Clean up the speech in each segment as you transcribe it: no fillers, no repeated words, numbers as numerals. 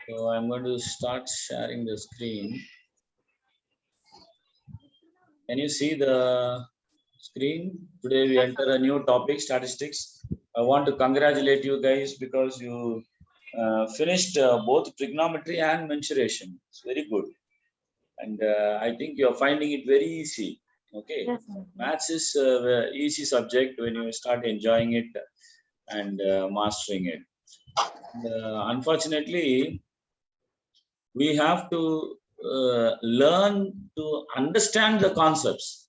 So I'm going to start sharing the screen. Can you see the screen? Today we enter a new topic, statistics. I want to congratulate you guys because you finished both trigonometry and mensuration. It's very good. And I think you're finding it very easy. Okay. Yes, Maths is a easy subject when you start enjoying it and mastering it. Unfortunately, we have to learn to understand the concepts,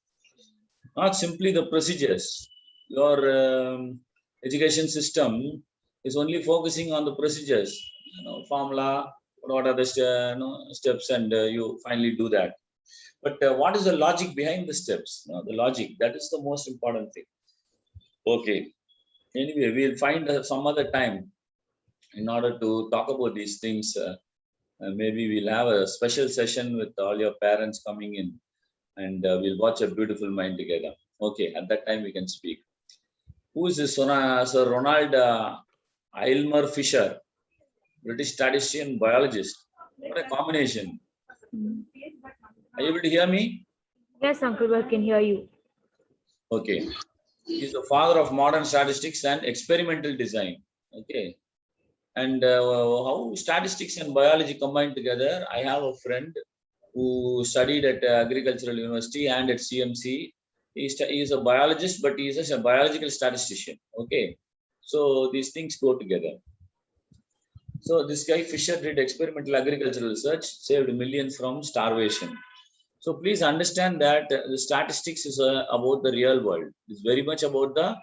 not simply the procedures. Your education system is only focusing on the procedures, formula, what are the steps, and you finally do that. But what is the logic behind the steps? The logic, that is the most important thing. Okay. Anyway, we'll find some other time in order to talk about these things. Maybe we'll have a special session with all your parents coming in, and we'll watch A Beautiful Mind together. Okay, at that time we can speak. Who is this? Sir Ronald Aylmer Fisher, British statistician, biologist. What a combination. Are you able to hear me? Yes, Uncle, I can hear you. Okay. He's the father of modern statistics and experimental design. Okay. And how statistics and biology combine together? I have a friend who studied at Agricultural University and at CMC. He is a biologist, but he is a biological statistician. Okay. So these things go together. So this guy Fisher did experimental agricultural research, saved millions from starvation. So please understand that the statistics is about the real world. It's very much about the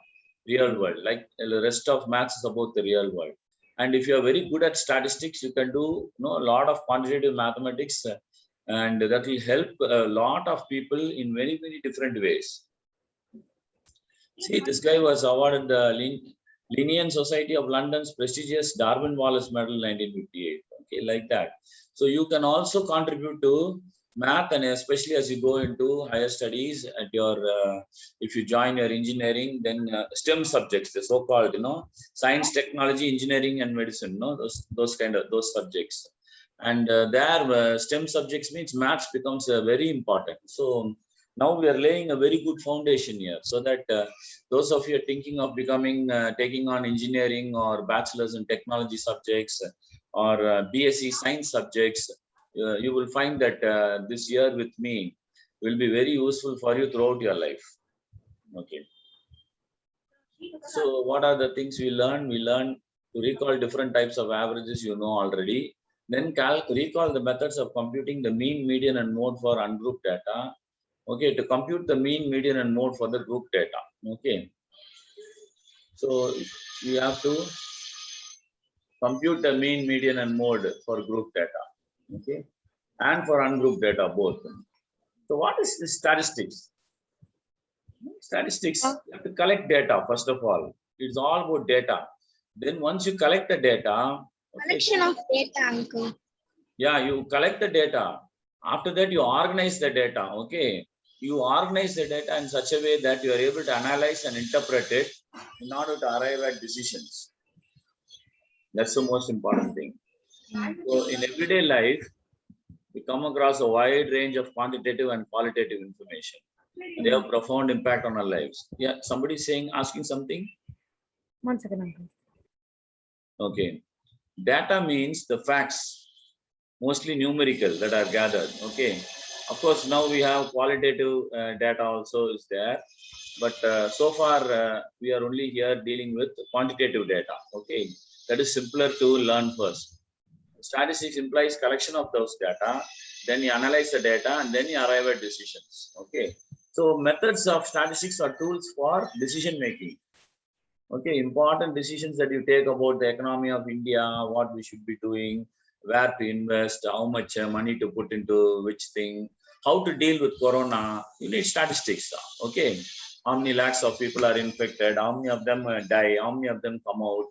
real world. Like the rest of maths is about the real world. And if you are very good at statistics, you can do a lot of quantitative mathematics, and that will help a lot of people in very, very different ways. See, this guy was awarded the Linnean Society of London's prestigious Darwin Wallace Medal 1958. Okay, like that. So you can also contribute to math, and especially as you go into higher studies at your, if you join your engineering, then STEM subjects, the so-called, science, technology, engineering, and medicine, those subjects. And there, STEM subjects means maths becomes very important. So now we are laying a very good foundation here, so that those of you are thinking of becoming, taking on engineering or bachelor's in technology subjects or BSc science subjects, you will find that this year with me will be very useful for you throughout your life. Okay. So what are the things we learn? We learn to recall different types of averages, already. Then recall the methods of computing the mean, median, and mode for ungrouped data. Okay, to compute the mean, median, and mode for the group data. Okay. So we have to compute the mean, median, and mode for group data. Okay. And for ungrouped data, both. So what is the statistics? Statistics, you have to collect data, first of all. It's all about data. Then once you collect the data. Collection of data, uncle. Yeah, you collect the data. After that, you organize the data. Okay. You organize the data in such a way that you are able to analyze and interpret it in order to arrive at decisions. That's the most important thing. So in everyday life, we come across a wide range of quantitative and qualitative information. They have profound impact on our lives. Yeah, somebody asking something? 1 second, uncle. Okay. Data means the facts, mostly numerical, that are gathered. Okay. Of course, now we have qualitative data also is there. But so far, we are only here dealing with quantitative data. Okay. That is simpler to learn first. Statistics implies collection of those data. Then you analyze the data and then you arrive at decisions. Okay. So methods of statistics are tools for decision making. Okay, important decisions that you take about the economy of India, what we should be doing, where to invest, how much money to put into which thing, how to deal with corona. You need statistics. Okay, how many lakhs of people are infected, how many of them die, how many of them come out,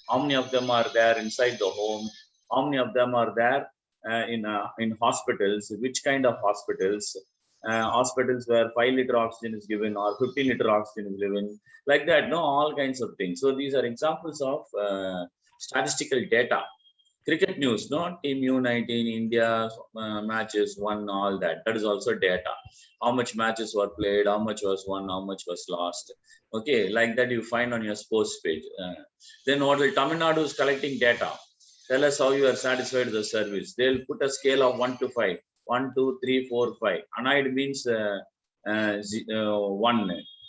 how many of them are there inside the home, how many of them are there in hospitals, which kind of hospitals. Hospitals where 5-liter oxygen is given or 15-liter oxygen is given, like that, all kinds of things. So these are examples of statistical data. Cricket news, no? Team U19, India matches won, all that. That is also data. How much matches were played, how much was won, how much was lost. Okay, like that you find on your sports page. Then what will Tamil Nadu is collecting data. Tell us how you are satisfied with the service. They'll put a scale of 1 to 5. 1, 2, 3, 4, 5. Annoyed means 1.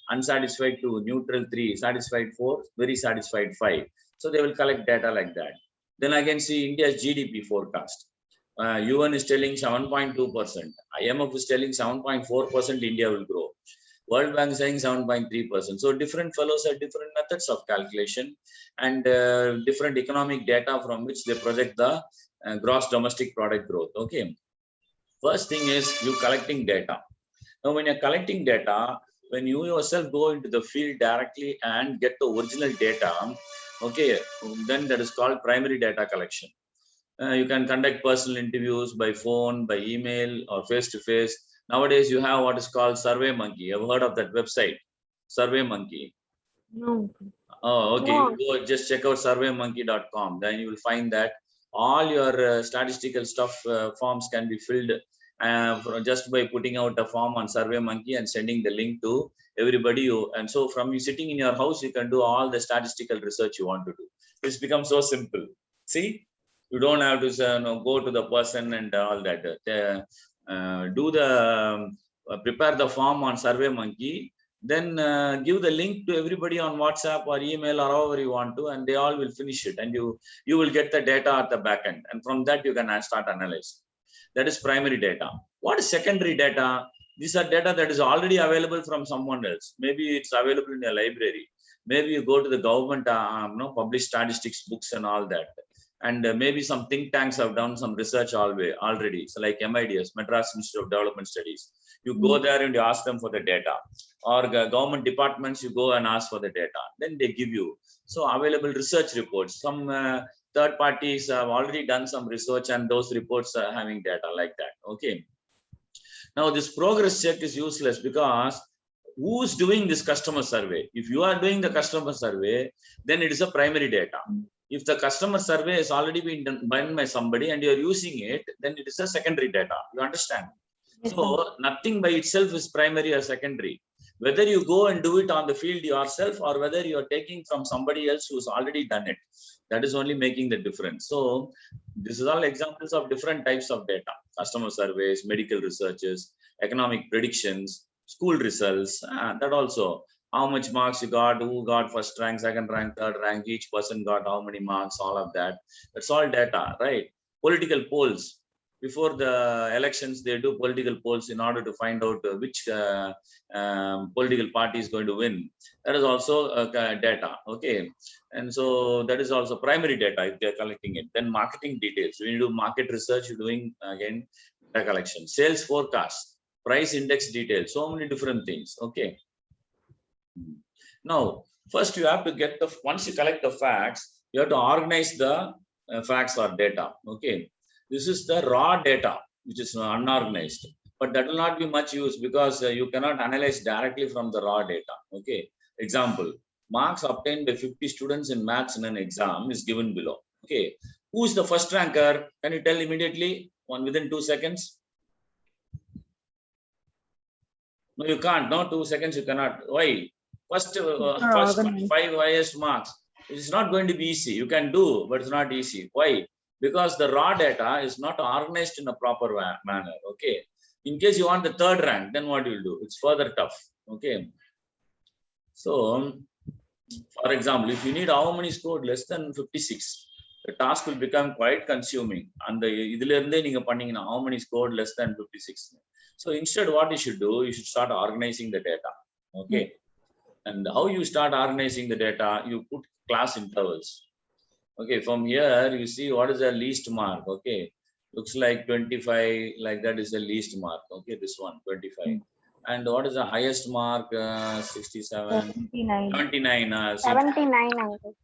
Unsatisfied 2, neutral 3, satisfied 4, very satisfied 5. So they will collect data like that. Then again, see India's GDP forecast. UN is telling 7.2%. IMF is telling 7.4% India will grow. World Bank is saying 7.3%. So different fellows have different methods of calculation and different economic data from which they project the gross domestic product growth. Okay. First thing is you collecting data. Now, when you're collecting data, when you yourself go into the field directly and get the original data, okay, then that is called primary data collection. You can conduct personal interviews by phone, by email, or face-to-face. Nowadays, you have what is called Survey Monkey. You've heard of that website, Survey Monkey. No. Oh, okay. No. You go just check out surveymonkey.com. Then you will find that all your statistical stuff forms can be filled just by putting out a form on Survey Monkey and sending the link to everybody. And so from you sitting in your house, you can do all the statistical research you want to do. It's become so simple. See, you don't have to go to the person and all that. Prepare the form on Survey Monkey. Then give the link to everybody on WhatsApp or email or however you want to, and they all will finish it. And you will get the data at the back end. And from that, you can start analyzing. That is primary data. What is secondary data? These are data that is already available from someone else. Maybe it's available in a library. Maybe you go to the government, published statistics books and all that. And maybe some think tanks have done some research already. So like MIDS, Madras Institute of Development Studies. You go there and you ask them for the data. Or government departments, you go and ask for the data. Then they give you. So available research reports. Some third parties have already done some research and those reports are having data like that. Okay. Now this progress check is useless because who's doing this customer survey? If you are doing the customer survey, then it is a primary data. If the customer survey has already been done by somebody and you're using it, then it is a secondary data. You understand? Yes, So nothing by itself is primary or secondary. Whether you go and do it on the field yourself or whether you're taking from somebody else who's already done it, that is only making the difference. So this is all examples of different types of data: customer surveys, medical researches, economic predictions, school results, that also. How much marks you got, who got first rank, second rank, third rank, each person got how many marks, all of that. That's all data, right? Political polls. Before the elections, they do political polls in order to find out which political party is going to win. That is also data, okay? And so that is also primary data if they're collecting it. Then marketing details. When you do market research, you're doing, again, data collection. Sales forecast, price index details, so many different things, okay? Now, first you have to get once you collect the facts, you have to organize the facts or data. Okay, this is the raw data, which is unorganized, but that will not be much use because you cannot analyze directly from the raw data. Okay, example, marks obtained by 50 students in maths in an exam is given below. Okay, who is the first ranker? Can you tell immediately, within 2 seconds? No, you can't. No, 2 seconds you cannot. Why? First 5 highest marks. It's not going to be easy. You can do, but it's not easy. Why? Because the raw data is not organized in a proper manner. Okay. In case you want the third rank, then what you will do? It's further tough. Okay. So, for example, if you need how many scored less than 56, the task will become quite consuming. And how many scored less than 56. So instead, what you should do, you should start organizing the data. Okay. And how you start organizing the data, you put class intervals. Okay, from here you see what is the least mark. Okay, looks like 25, like that is the least mark. Okay, this one 25. And what is the highest mark? 67, 79. 79, uncle.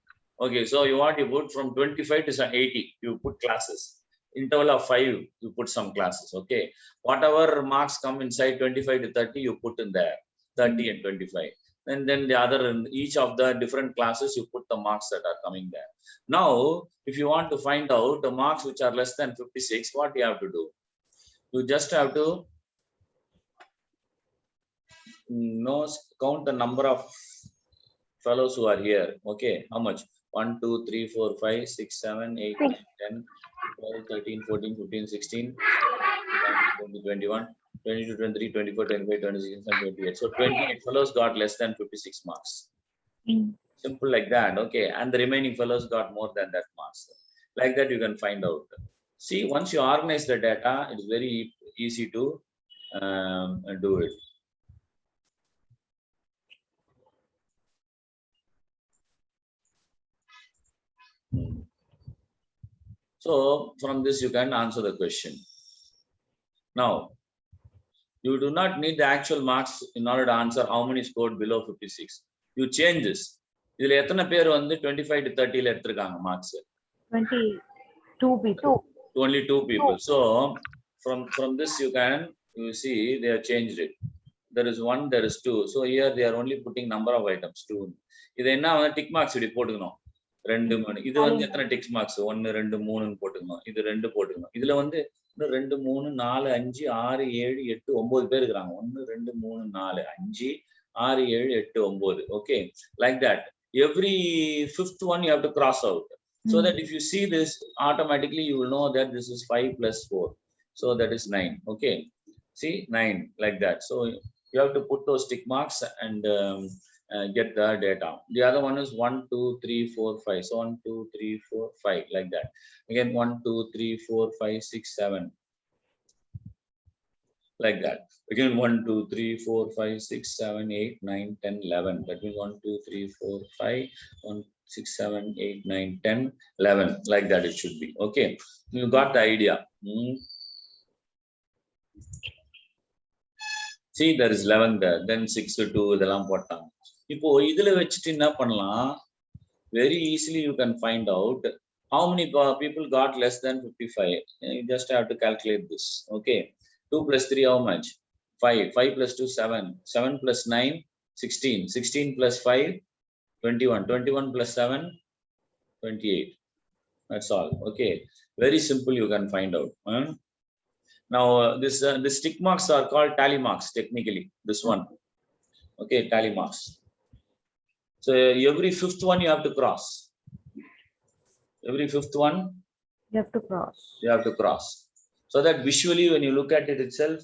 Okay, so you put from 25 to 80, you put classes. Interval of 5, you put some classes. Okay, whatever marks come inside 25 to 30, you put in there 30 and 25. and then the other, in each of the different classes, you put the marks that are coming there. Now, if you want to find out the marks which are less than 56, what you have to do? You just have to count the number of fellows who are here. Okay, how much? 1, 2, 3, 4, 5, 6, 7, 8, 9, 10, 12, 13, 14, 15, 16, 20, 21, 22, 23, 24, 25, 26, and 28. So 28 fellows got less than 56 marks. Simple like that. Okay, and the remaining fellows got more than that marks. Like that, you can find out. See, once you organize the data, it is very easy to do it. So from this, you can answer the question. Now, you do not need the actual marks in order to answer how many scored below 56. You change this. இதுல எத்தனை பேர் வந்து 25 to 30 ல எடுத்துருக்காங்க marks? 22 people. Only 2 people. So from this you see they have changed it. There is 1, there is 2. So here they are only putting number of items 2. இது என்ன வந்து tick marks இப்படி போட்டுக்கணும். 2 3. இது வந்து எத்தனை tick marks? 1 2 3 ன்னு போட்டுக்கணும். இது 2 போட்டுக்கணும். இதுல வந்து 2 3 4 5 6 7 8 9 பேர் இருக்காங்க. 1 2 3 4 5 6 7 8 9. Okay, like that. Every fifth one you have to cross out, so that if you see this, automatically you will know that this is 5 plus 4, so that is 9. Okay, see 9, like that. So you have to put those tick marks and get the data. The other one is 1 2 3 4 5. So 1 2 3 4 5, like that. Again 1 2 3 4 5 6 7, like that. Again 1 2 3 4 5 6 7 8 9 10 11. That means 1 2 3 4 5 1 6 7 8 9 10 11, like that it should be. Okay, you got the idea. See, there is 11 there, then 6 to 2 இதெல்லாம் போட்டாங்க. இப்போ இதுல வச்சிட்டு என்ன பண்ணலாம்? Very easily you can find out how many people got less than 55. You just have to calculate this. Okay, 2 plus 3 how much? 5. 5 plus 2 7. 7 plus 9 16. 16 plus 5 21. 21 plus 7 28. That's all. Okay, very simple, you can find out. Now this tick marks are called tally marks technically, this one. Okay, tally marks. So every fifth one you have to cross. Every fifth one You have to cross. you have to cross, so that visually when you look at it itself,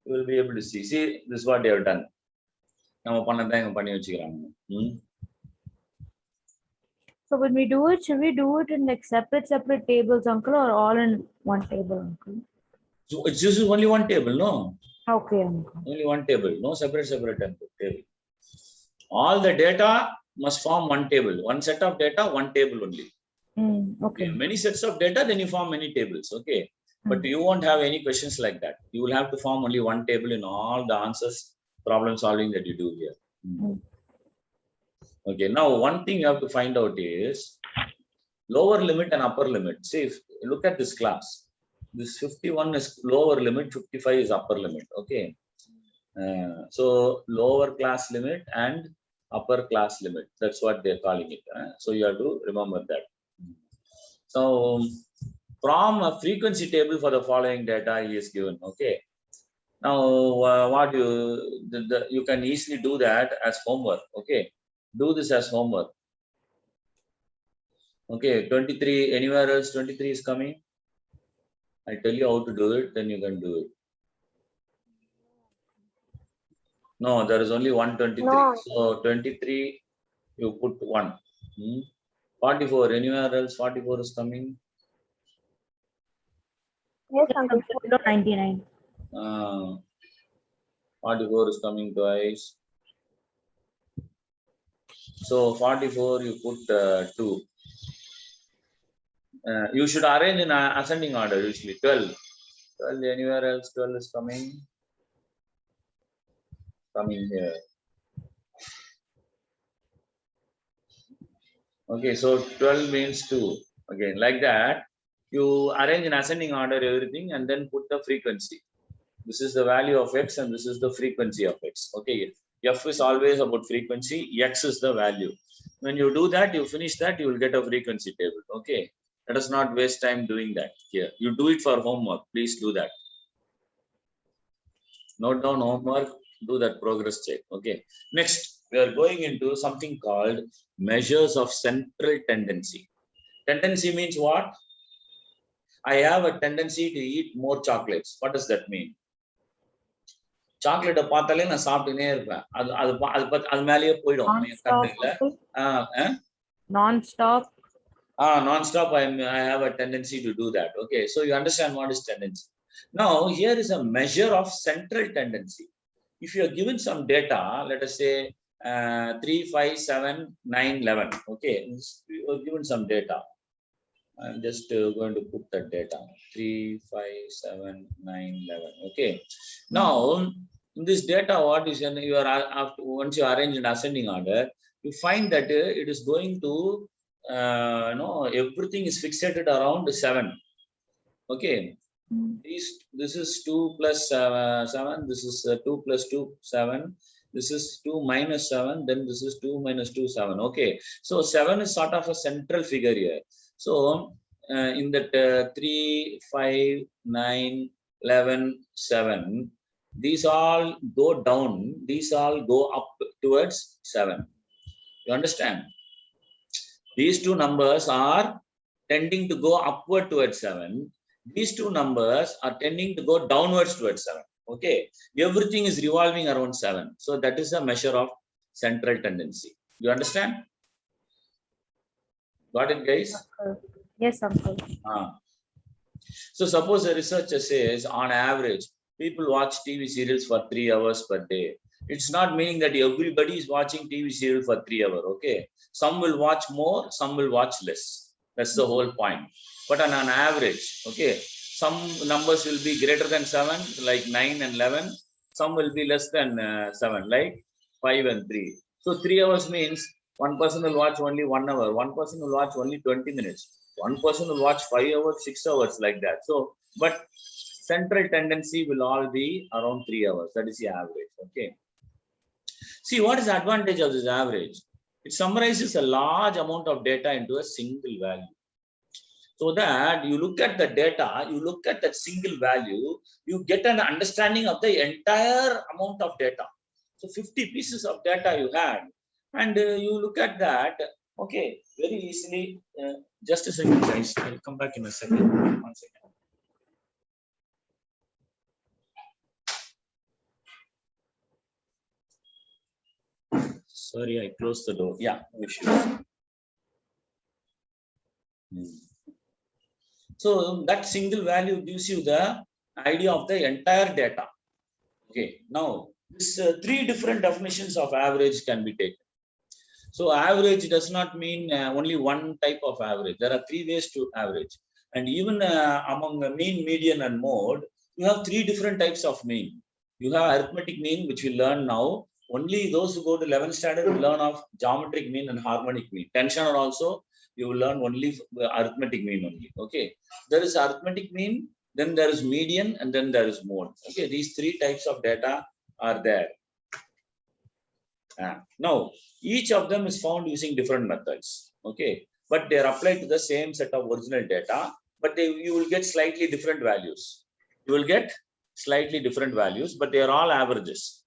you will be able to see. See, this is what they have done. நம்ம பண்ணதை இங்க பண்ணி வச்சிருக்காங்க. So when we do it, should we do it in like separate tables, uncle, or all in one table, uncle? So it's just only one table, no? Okay, uncle. Only one table, no separate table. All the data must form one table. One set of data, one table only. Okay. Many sets of data, then you form many tables. Okay, but you won't have any questions like that. You will have to form only one table in all the answers, problem solving that you do here. Okay, now one thing you have to find out is lower limit and upper limit. See, if you look at this class, this 51 is lower limit, 55 is upper limit. Okay, so lower class limit and upper class limit, that's what they're calling it. So you have to remember that. So from a frequency table for the following data he is given. Okay, now what you can easily do that as homework. Okay, do this as homework. Okay, 23, anywhere else 23 is coming? I tell you how to do it, then you can do it. No, there is only 123. No. So 23, you put 1. 44, anywhere else 44 is coming? Yes, uncle. 99. 44 is coming twice. So 44, you put 2. You should arrange in ascending order usually. 12. 12, anywhere else 12 is coming? Coming here. Okay, so 12 means 2. Again, like that, you arrange in ascending order everything and then put the frequency. This is the value of x and this is the frequency of x. Okay, F is always about frequency, X is the value. When you do that, you finish that, you will get a frequency table. Okay. Let us not waste time doing that here. You do it for homework. Please do that. Note down homework, do that progress check. Okay. Next, we are going into something called measures of central tendency. Tendency means what? I have a tendency to eat more chocolates. What does that mean? சாக்லேட்டை பார்த்தாலே நான் சாப்பிட்டுனே இருப்பேன். அது மேலேயே போயிடும். Non-stop. Non-stop. I have a tendency to do that. Okay, so you understand what is tendency. Now here is a measure of central tendency. If you are given some data, let us say 3, 5, 7, 9, 11. Okay, you are given some data. I'm just going to put that data 3, 5, 7, 9, 11. Okay. Now, in this data, what is you are after once you arrange an ascending order, you find that it is going to everything is fixated around 7. Okay. This is 2 plus 7. This is 2 plus 2, 7. This is 2 minus 7. Then this is 2 minus 2, 7. Okay. So 7 is sort of a central figure here. So in that 3, 5, 9, 11, 7, these all go down, these all go up towards 7. You understand? These two numbers are tending to go upward towards 7. These two numbers are tending to go downwards towards 7. Okay. Everything is revolving around 7. So that is a measure of central tendency. You understand? Got it, guys? Yes, uncle. So suppose a researcher says on average, people watch TV serials for 3 hours per day. It's not meaning that everybody is watching TV serial for 3 hours. Okay. Some will watch more, some will watch less. That's the whole point. But on an average, okay, some numbers will be greater than 7, like 9 and 11. Some will be less than 7, like 5 and 3. So 3 hours means one person will watch only 1 hour. One person will watch only 20 minutes. One person will watch 5 hours, 6 hours, like that. So, but central tendency will all be around 3 hours. That is the average. Okay. See, what is the advantage of this average? It summarizes a large amount of data into a single value. So that you look at the data, you look at that single value, you get an understanding of the entire amount of data. So 50 pieces of data you had, and you look at that, okay, very easily. Just a second, guys. I'll come back in a second. 1 second. Sorry, I closed the door. Yeah, we should. So that single value gives you the idea of the entire data. Okay. Now, this 3 different definitions of average can be taken. So average does not mean only one type of average. There are 3 ways to average. And even among mean, median, and mode, you have 3 different types of mean. You have arithmetic mean, which we learn now. Only those who go to 11th standard will learn of geometric mean and harmonic mean. Tensioner also, you will learn only arithmetic mean only. Okay. There is arithmetic mean, then there is median, and then there is mode. Okay. These 3 types of data are there. Now, each of them is found using different methods. Okay. But they are applied to the same set of original data, but you will get slightly different values. You will get slightly different values, but they are all averages.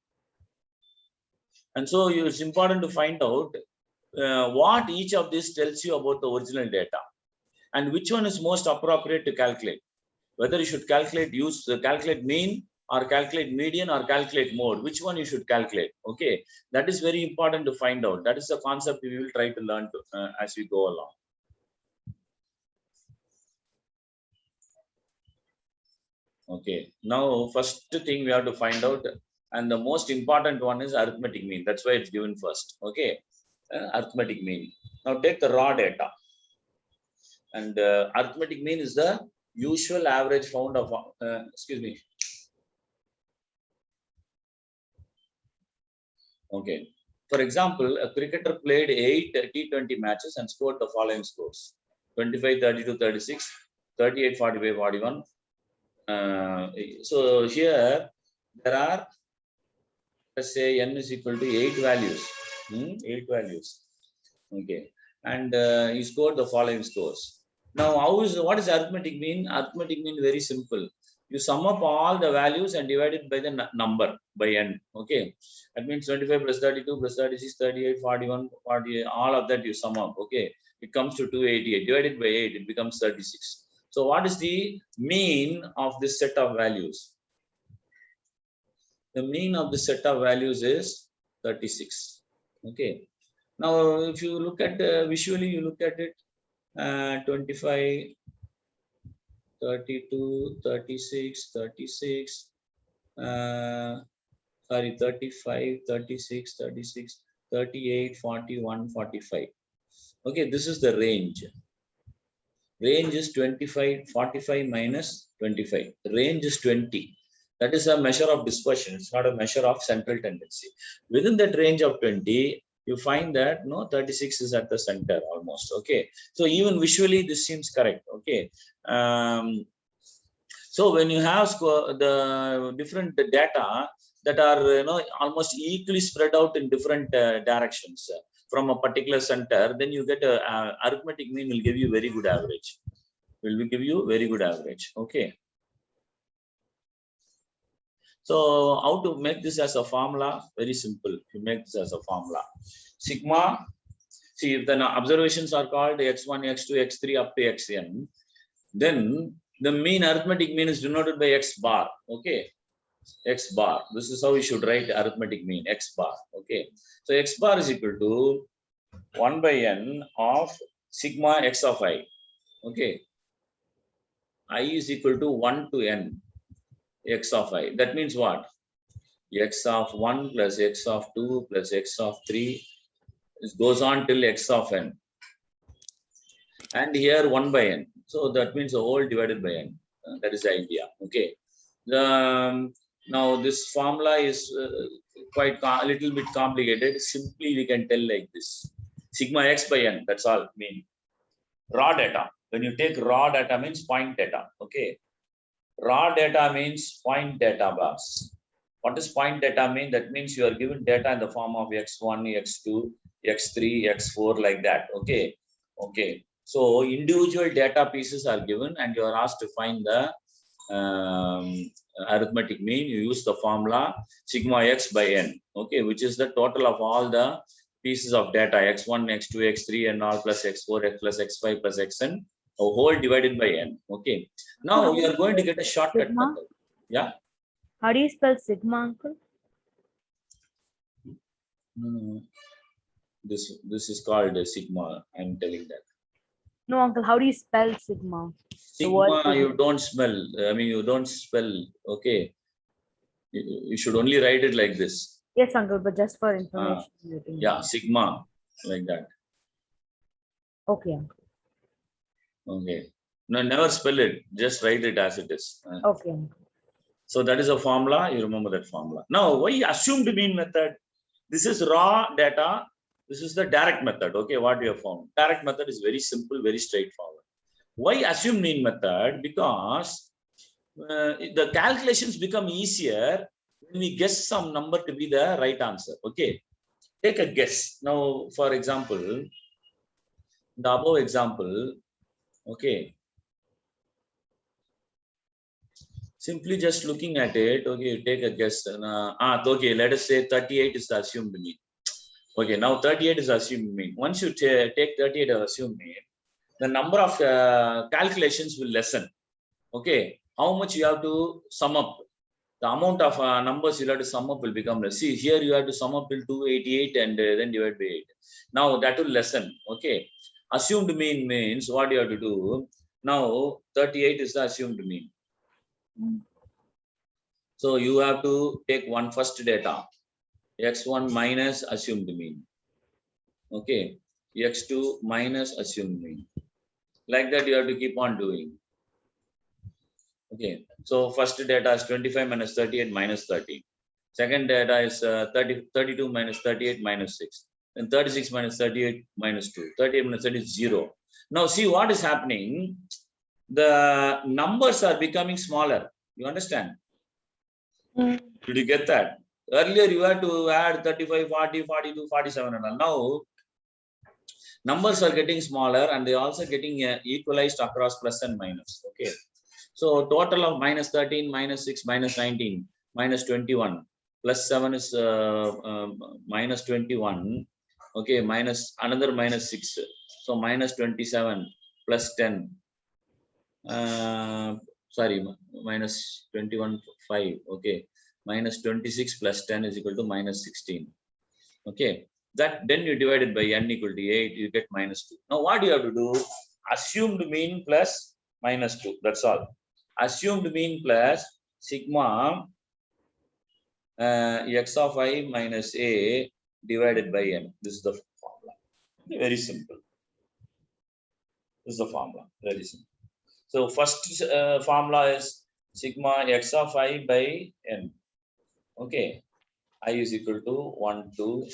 And so it's important to find out what each of this tells you about the original data and which one is most appropriate to calculate. Whether you should calculate mean, or calculate median, or calculate mode. Which one you should calculate? Okay, that is very important to find out. That is the concept we will try to learn as we go along. Okay, now first thing we have to find out, and the most important one is arithmetic mean. That's why it's given first. Okay, arithmetic mean. Now take the raw data, and arithmetic mean is the usual average found of excuse me. Okay. For example, a cricketer played 8 T20 matches and scored the following scores: 25, 32, 36, 38, 45, 41. So here there are let's say n is equal to 8 values. 8 values. Okay. And he scored the following scores. Now, what is arithmetic mean? Arithmetic mean very simple. You sum up all the values and divide it by the number by n. Okay. That means 25 plus 32 plus 36, 38, 41, 48, all of that you sum up. Okay. It comes to 288. Divided by 8, it becomes 36. So what is the mean of this set of values? The mean of the set of values is 36. Okay. Now, if you look at visually, you look at it, 25, 32, 36, 36, 35, 36, 36, 38, 41, 45. Okay, this is the range. Range is 25, 45 minus 25. Range is 20. That is a measure of dispersion. It's not a measure of central tendency. Within that range of 20, you find that 36 is at the center almost. Okay. So even visually, this seems correct. Okay. So when you have the different data that are almost equally spread out in different directions from a particular center, then you get a arithmetic mean will give you very good average. Will give you very good average. Okay. So how to make this as a formula? Very simple. You make this as a formula. Sigma. See, if the observations are called x1, x2, x3 up to xn, then the mean arithmetic mean is denoted by x bar. Okay. X bar. This is how we should write arithmetic mean, x bar. Okay. So x bar is equal to 1 by n of sigma x of I. Okay. I is equal to 1 to n x of I. That means what? X of 1 plus x of 2 plus x of 3. It goes on till x of n. And here 1 by n. So that means the whole divided by n. That is the idea. Okay. Now this formula is quite a little bit complicated. Simply we can tell like this. Sigma x by n. That's all mean. Raw data. When you take raw data means point data. Okay. Raw data means point data bars. What does point data mean? That means you are given data in the form of x1, x2, x3, x4 like that. Okay. Okay. So individual data pieces are given and you are asked to find the arithmetic mean. You use the formula sigma x by n. Okay. Which is the total of all the pieces of data x1, x2, x3 and all plus x4, x plus x5 plus xn. A whole divided by n. Okay. Now we are going to get a shortcut Sigma? method. Yeah. How do you spell sigma, uncle? This is called sigma. I'm telling that. No, uncle. How do you spell sigma? Sigma, you don't smell. I mean, you don't spell. Okay. You should only write it like this. Yes, uncle. But just for information. Yeah, sigma, like that. Okay, uncle. Okay. No, never spell it. Just write it as it is. Okay, uncle. So that is a formula. You remember that formula. Now, why assumed mean method? This is raw data. This is the direct method. Okay, what we have found. Direct method is very simple, very straightforward. Why assumed mean method? Because the calculations become easier when we guess some number to be the right answer. Okay, take a guess. Now, for example, the above example, okay. Simply just looking at it, okay, take a guess. Okay, let us say 38 is the assumed mean. Okay, now 38 is assumed mean. Once you take 38 as assumed mean, the number of calculations will lessen. Okay, how much you have to sum up? The amount of numbers you have to sum up will become less. See, here you have to sum up till 288 and then divide by 8. Now that will lessen. Okay, assumed mean means what you have to do. Now 38 is the assumed mean. So you have to take one first data, x1 minus assumed mean. Okay, x2 minus assumed mean. Like that you have to keep on doing. Okay, so first data is 25 minus 38 minus 30. Second data is 32 minus 38 minus 6. Then 36 minus 38 minus 2. 38 minus 30 is 0. Now see what is happening. The numbers are becoming smaller. You understand? Did you get that? Earlier you had to add 35, 40, 42, 47 and all. Now numbers are getting smaller and they also getting equalized across plus and minus. Okay. So total of minus 13, minus 6, minus 19, minus 21, plus 7 is minus 21. Okay, minus another minus 6. So minus 27 plus 10. Sorry, minus 21, 5. Okay, minus 26 plus 10 is equal to minus 16. Okay, that then you divide it by n equal to 8, you get minus 2. Now what you have to do? Assumed mean plus minus 2. That's all. Assumed mean plus sigma x of I minus a divided by n. This is the formula. Very simple. This is the formula. Very simple. So first formula is sigma x of I by n. Okay. I is equal to 1, 2,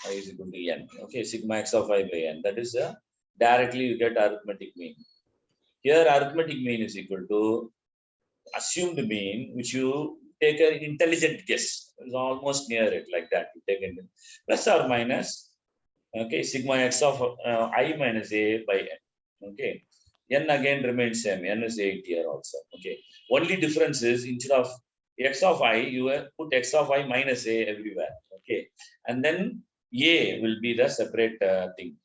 I is equal to n. Okay. Sigma x of I by n. That is directly you get arithmetic mean. Here arithmetic mean is equal to assumed mean, which you take an intelligent guess. It's almost near it, like that. You take it plus or minus, okay, sigma x of I minus a by n. Okay, n again remains same. N is 8 here also. Okay, only difference is instead of x of I, you put x of I minus a everywhere. Okay, and then a will be the separate thing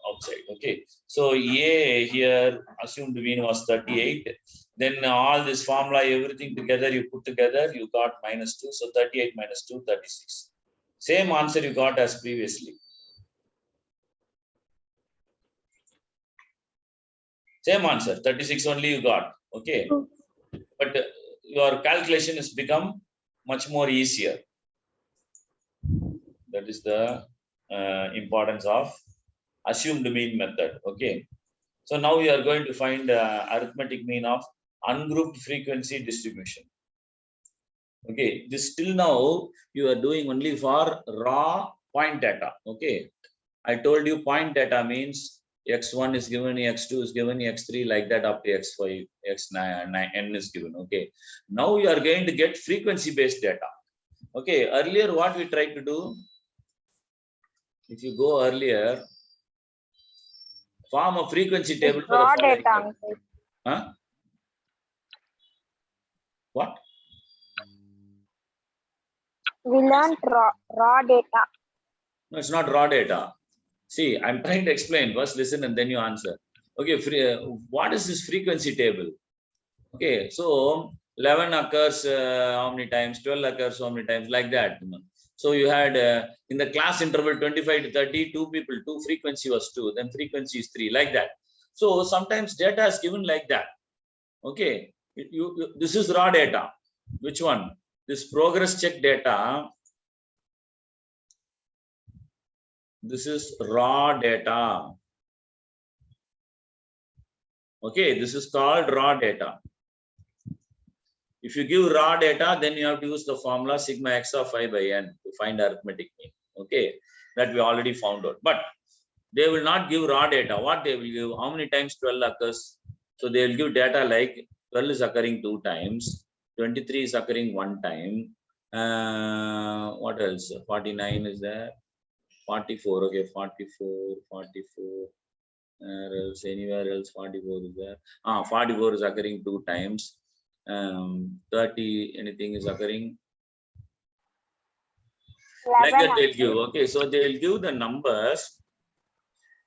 outside. Okay, so a here assumed mean was 38. Then all this formula, everything together, you put together, you got minus 2. So 38 minus 2, 36. Same answer you got as previously. Same answer, 36 only you got. Okay. But your calculation has become much more easier. That is the importance of assumed mean method. Okay. So now we are going to find arithmetic mean of ungrouped frequency distribution. Okay, this till now you are doing only for raw point data. Okay, I told you point data means x1 is given, x2 is given, x3 like that up to x5, x9, n is given. Okay, now you are going to get frequency based data. Okay, earlier what we tried to do, if you go earlier, form a frequency table for Raw the following. data. Huh? What? We learned raw data. No, it's not raw data. See, I'm trying to explain. First listen and then you answer. Okay, what is this frequency table? Okay, so 11 occurs how many times, 12 occurs how many times, like that. So you had in the class interval 25 to 30, 2 people, 2 frequency was 2, then frequency is 3, like that. So sometimes data is given like that. Okay, this is raw data. Which one? This progress check data. This is raw data. Okay, this is called raw data. If you give raw data, then you have to use the formula sigma x of I by n to find arithmetic mean. Okay, that we already found out. But they will not give raw data. What they will give? How many times 12 occurs? So they will give data like 12 is occurring 2 times, 23 is occurring 1 time. What else? 49 is there. 44. Okay, 44, 44. Else anywhere else 44 is there. 44 is occurring 2 times. 30 anything is occurring like that they'll give. Okay, so they'll give the numbers,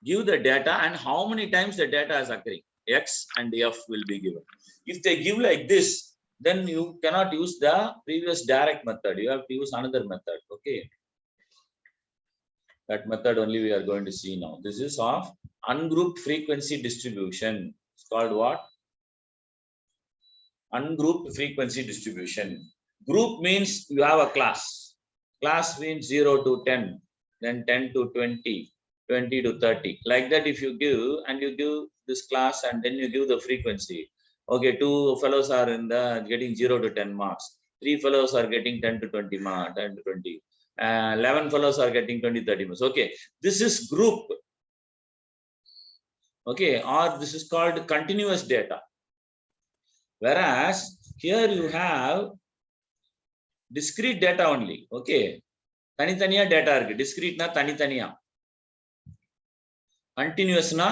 give the data, and how many times the data is occurring. X and F will be given. If they give like this, then you cannot use the previous direct method. You have to use another method. Okay, that method only we are going to see now. This is of ungrouped frequency distribution. It's called what? Ungrouped frequency distribution. Group means you have a class. Class means 0 to 10, then 10 to 20, 20 to 30. Like that, if you give and you give this class and then you give the frequency. Okay, 2 fellows are in the getting 0 to 10 marks. 3 fellows are getting 10 to 20 marks, 10 to 20. 11 fellows are getting 20, 30 marks. Okay, this is group. Okay, or this is called continuous data. Whereas here you have discrete data only. Okay. தனித்தனியா data இருக்கு. Discrete na தனித்தனியா. Continuous na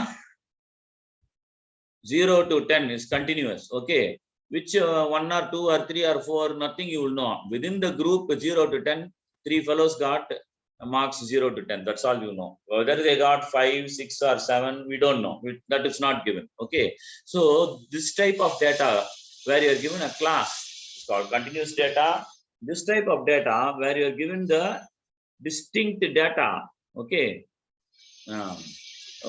0 to 10 is continuous. Okay. Which 1 or 2 or 3 or 4, nothing you will know. Within the group 0 to 10, 3 fellows got marks 0 to 10. That's all you know. Whether they got 5, 6 or 7, we don't know. That is not given. Okay. So this type of data where you are given a class, it's called continuous data. This type of data where you are given the distinct data. Okay.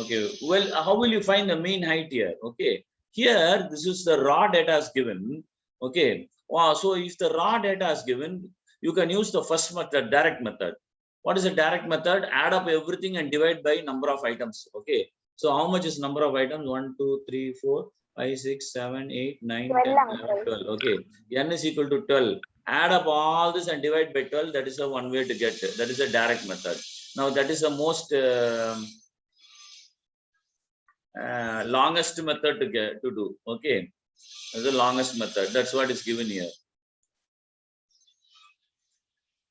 Okay. Well, how will you find the mean height here? Okay. Here, this is the raw data is given. Okay. Wow. So if the raw data is given, you can use the first method, direct method. What is a direct method? Add up everything and divide by number of items. Okay. So how much is number of items? 1, 2, 3, 4, 5, 6, 7, 8, 9, 10, 11, 12. Okay. N is equal to 12. Add up all this and divide by 12. That is a one way to get it. That is a direct method. Now that is the most longest method to do. Okay. That's the longest method. That's what is given here.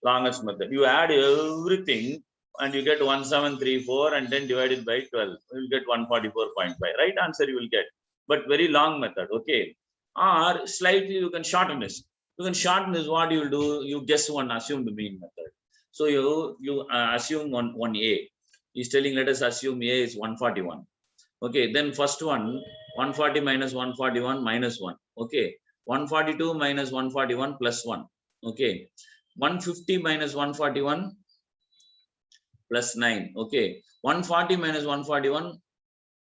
Longest method. You add everything and you get 1734 and then divide it by 12. You will get 144.5. Right answer you will get. But very long method. Okay. Or slightly you can shorten this. You can shorten this. What you will do? You guess one assumed mean method. So you assume one A. He's telling, let us assume A is 141. Okay. Then first one, 140 minus 141 minus 1. Okay. 142 minus 141 plus 1. Okay. 150 minus 141 plus 9. Okay. 140 minus 141.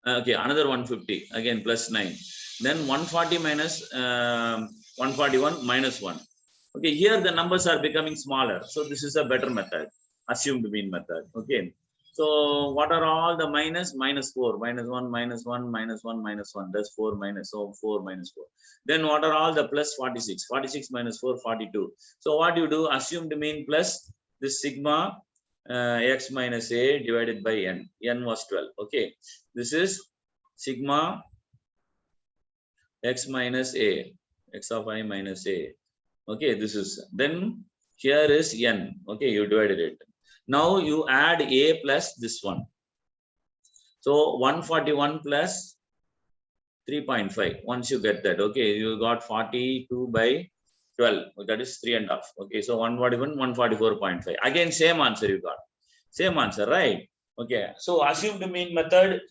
Okay. Another 150 again plus 9. Then 140 minus 141 minus 1. Okay. Here the numbers are becoming smaller. So this is a better method. Assumed mean method. Okay. So what are all the minus? Minus 4, minus 1, minus 1, minus 1, minus 1. That's 4 minus, so 4 minus 4. Then what are all the plus? 46. 46 minus 4, 42. So what you do? Assumed mean plus this sigma x minus a divided by n. N was 12. Okay. This is sigma x minus a. X of I minus a. Okay. This is, then here is n. Okay. You divided it. Now you add a plus this one. So 141 plus 3.5. Once you get that, okay, you got 42 by 12. That is 3.5. Okay, so 141, 144.5. Again, same answer you got. Same answer, right? Okay, so assumed mean method,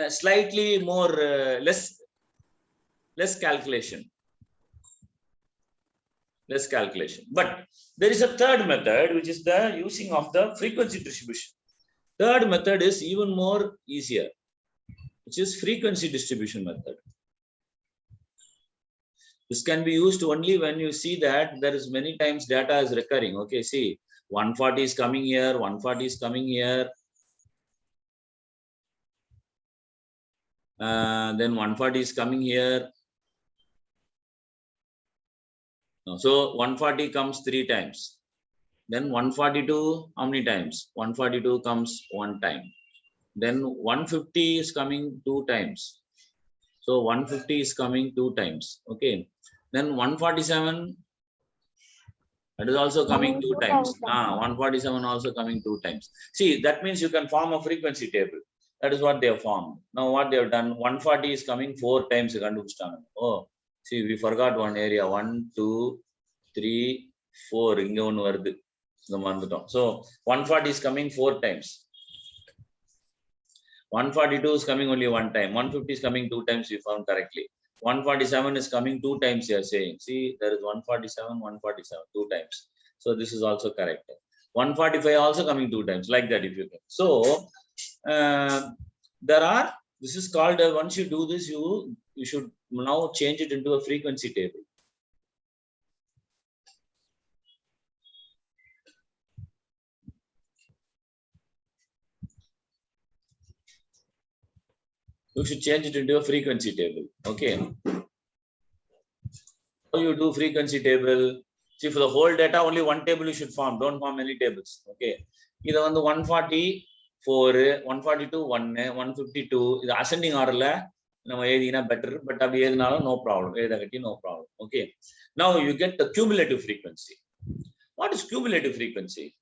slightly more, less calculation. Less calculation. But there is a third method, which is the using of the frequency distribution. Third method is even more easier, which is frequency distribution method. This can be used only when you see that there is many times data is recurring. Okay, see, 140 is coming here, 140 is coming here. Then 140 is coming here. So 140 comes 3 times. Then 142, how many times? 142 comes 1 time. Then 150 is coming 2 times. So 150 is coming 2 times. Okay. Then 147, that is also coming 2 times. 147 also coming 2 times. See, that means you can form a frequency table. That is what they have formed. Now what they have done, 140 is coming 4 times. Oh. See, we forgot one area. 1, 2, 3, 4. So 140 is coming 4 times. 142 is coming only 1 time. 150 is coming 2 times. We found correctly. 147 is coming 2 times. You are saying. See, there is 147, 147, 2 times. So this is also correct. 145 also coming 2 times. Like that, if you can. So there are. This is called. Once you do this, you should now change it into a frequency table. You should change it into a frequency table. Okay. How you do frequency table? See, for the whole data, only one table you should form. Don't form any tables. Okay. Either on the 144, 142, 1, 152. The ascending order. Better, but no problem. No problem. Okay. Now you get the cumulative frequency. What is cumulative frequency?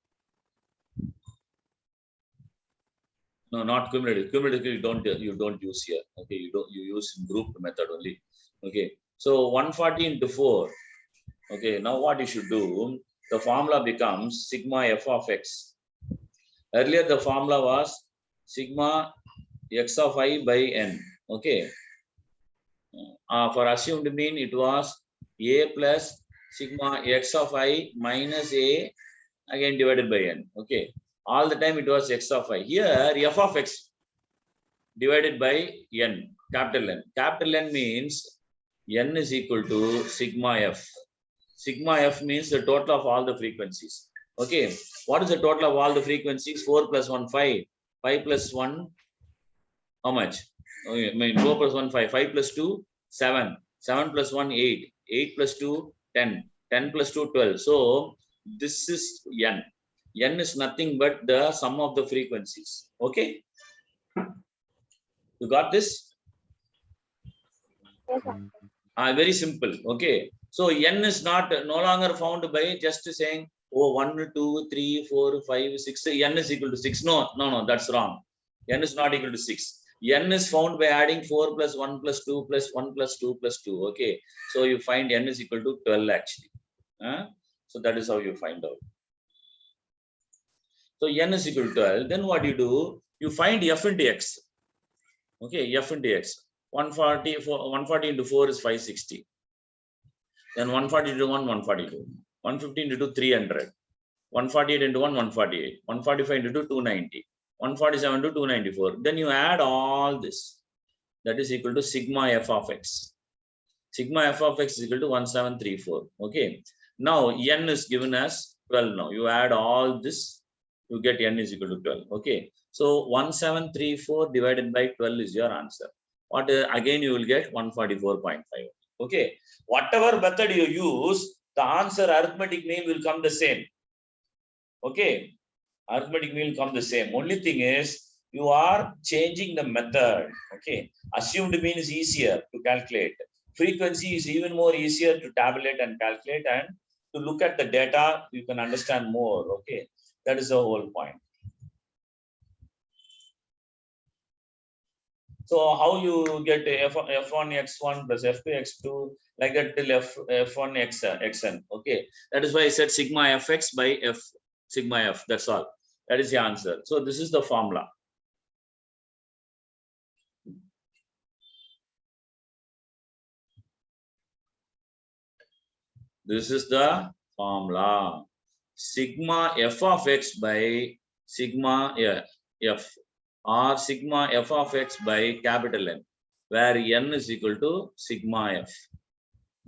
No, not cumulative. Cumulative you don't use here. Okay, you use grouped method only. Okay, so 140 into 4. Okay, now what you should do? The formula becomes sigma f of x. Earlier the formula was sigma x of I by n. Okay. For assumed mean it was a plus sigma x of I minus a again divided by n. Okay. All the time it was x of I. Here f of x divided by n, capital N. Capital N means n is equal to sigma f. Sigma f means the total of all the frequencies. Okay. What is the total of all the frequencies? 4 plus 1, 5. 5 plus 1, how much? Okay, I mean 4 plus 1, 5. 5 plus 2, 7. 7 plus 1, 8. 8 plus 2, 10. 10 plus 2, 12. So this is n. N is nothing but the sum of the frequencies. Okay. You got this? Yes, sir. Very simple. Okay. So n is no longer found by just saying, oh, 1, 2, 3, 4, 5, 6. N is equal to 6. No, that's wrong. N is not equal to 6. N is found by adding 4 plus 1 plus 2 plus 1 plus 2 plus 2. Okay. So you find n is equal to 12 actually. So that is how you find out. So n is equal to 12. Then what you do? You find f into x. Okay, f into x. 140 into 4 is 560. Then 140 into 1, 142. 150 into 2, 300. 148 into 1, 148. 145 into 2, 290. 147 to 294. Then you add all this. That is equal to sigma f of x. Sigma f of x is equal to 1734. Okay. Now n is given as 12 now. You add all this, you get n is equal to 12. Okay. So 1734 divided by 12 is your answer. What again you will get 144.5. Okay. Whatever method you use, the answer arithmetic mean will come the same. Okay. Arithmetic mean will come the same. Only thing is you are changing the method. Okay. Assumed mean is easier to calculate. Frequency is even more easier to tabulate and calculate, and to look at the data, you can understand more. Okay. That is the whole point. So how you get f1 x1 plus f2 x2 like that till f1 xn. Okay. That is why I said sigma fx by f sigma f. That's all. That is the answer. So this is the formula. This is the formula. Sigma f of x by sigma f, or sigma f of x by capital N, where n is equal to sigma f.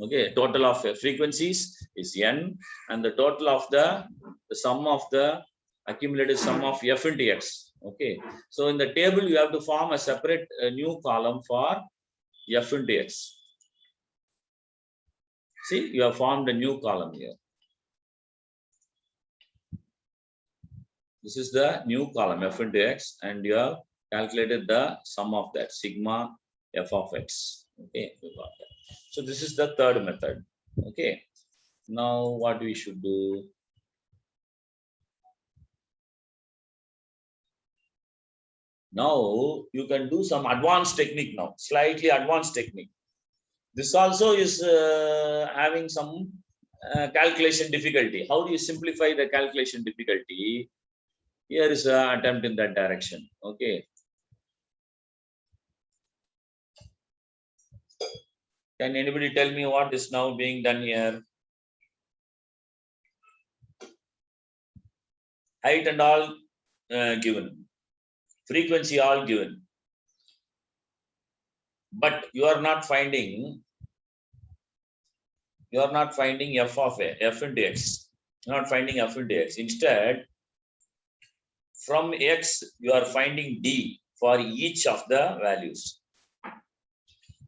Okay, total of frequencies is n, and the total of the sum of the accumulated sum of f into x. Okay, so in the table you have to form a separate new column for f into x. See, you have formed a new column here. This is the new column f into x, and you have calculated the sum of that sigma f of x. Okay, you got that. So this is the third method. Okay, now what we should do? Now you can do some advanced technique now, slightly advanced technique. This also is having some calculation difficulty. How do you simplify the calculation difficulty? Here is an attempt in that direction. Okay. Can anybody tell me what is now being done here? Height and all given. Frequency all given. But you are not finding f of f into x. You are not finding f into x. Instead, from x, you are finding d for each of the values.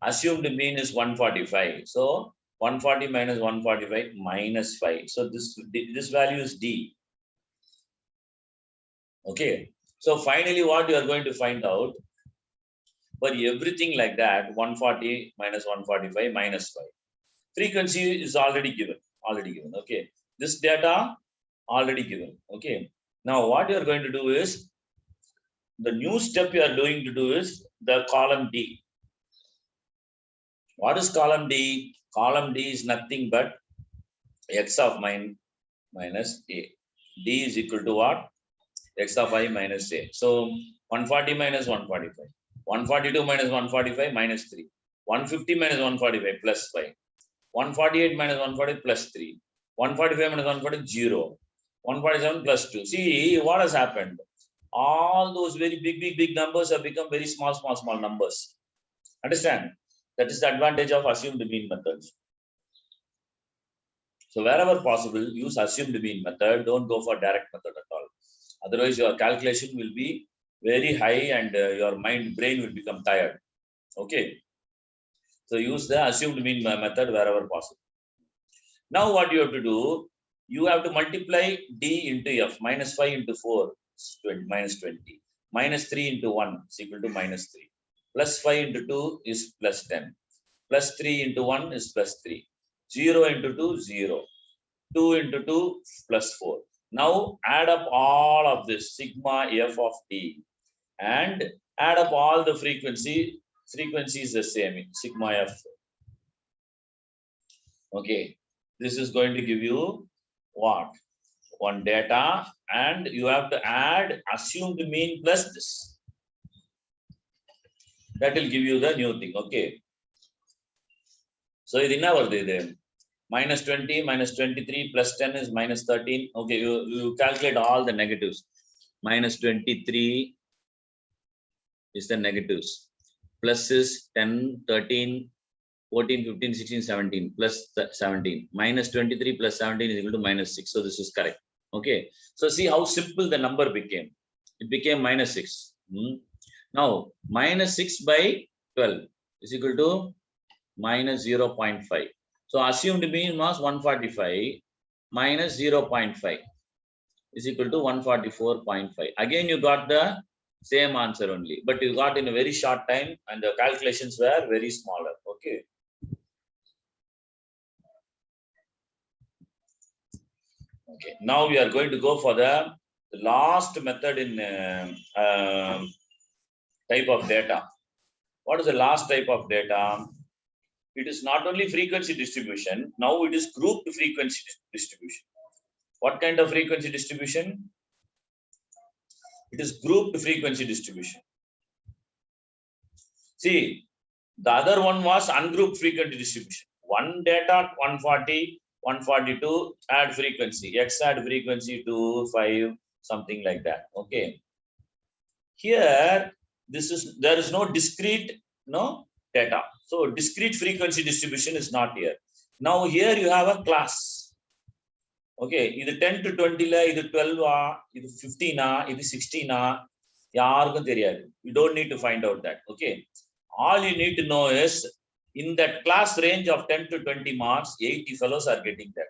Assumed mean is 145. So 140 minus 145 minus 5. So this value is d. Okay. So finally, what you are going to find out, for everything like that, 140 minus 145 minus 5. Frequency is already given. Okay. This data already given. Okay. Now what you are going to do is, the new step you are doing to do is the column D. What is column D? Column D is nothing but x of minus a. D is equal to what? X of I minus a. So 140 minus 145. 142 minus 145 minus 3. 150 minus 145 plus 5. 148 minus 140 plus 3. 145 minus 140 0. 147 plus 2. See what has happened. All those very big numbers have become very small numbers. Understand? That is the advantage of assumed mean methods. So wherever possible, use assumed mean method. Don't go for direct method at all. Otherwise, your calculation will be very high and your brain will become tired. Okay. So use the assumed mean method wherever possible. Now what you have to do, you have to multiply D into F. Minus 5 into 4 is 20, minus 20. Minus 3 into 1 is equal to minus 3. Plus 5 into 2 is plus 10. Plus 3 into 1 is plus 3. 0 into 2, 0. 2 into 2 plus 4. Now add up all of this, sigma F of D, and add up all the frequency. Frequency is the same, sigma F. Okay, this is going to give you what? One data, and you have to add assumed mean plus this. That will give you the new thing. Okay. So in our day, minus 20, minus 23, plus 10 is minus 13. Okay, you calculate all the negatives. Minus 23 is the negatives. Plus is 10, 13, 14, 15, 16, 17, plus 17. Minus 23 plus 17 is equal to minus 6. So this is correct. Okay. So see how simple the number became. It became minus 6. Now, minus 6 by 12 is equal to minus 0.5. So assumed mean was 145 minus 0.5 is equal to 144.5. Again, you got the same answer only, but you got in a very short time and the calculations were very smaller. Okay. Okay. Now we are going to go for the last method in type of data. What is the last type of data? It is not only frequency distribution, now it is grouped frequency distribution. What kind of frequency distribution? It is grouped frequency distribution. See, the other one was ungrouped frequency distribution. One data, 140, 142, add frequency, X add frequency to 5, something like that. Okay. Here, there is no discrete data. So discrete frequency distribution is not here. Now here you have a class. Okay, either 10 to 20 la, either 12 either 15 either 16 yaarukkum theriyadu. You don't need to find out that. Okay. All you need to know is in that class range of 10 to 20 marks, 80 fellows are getting that.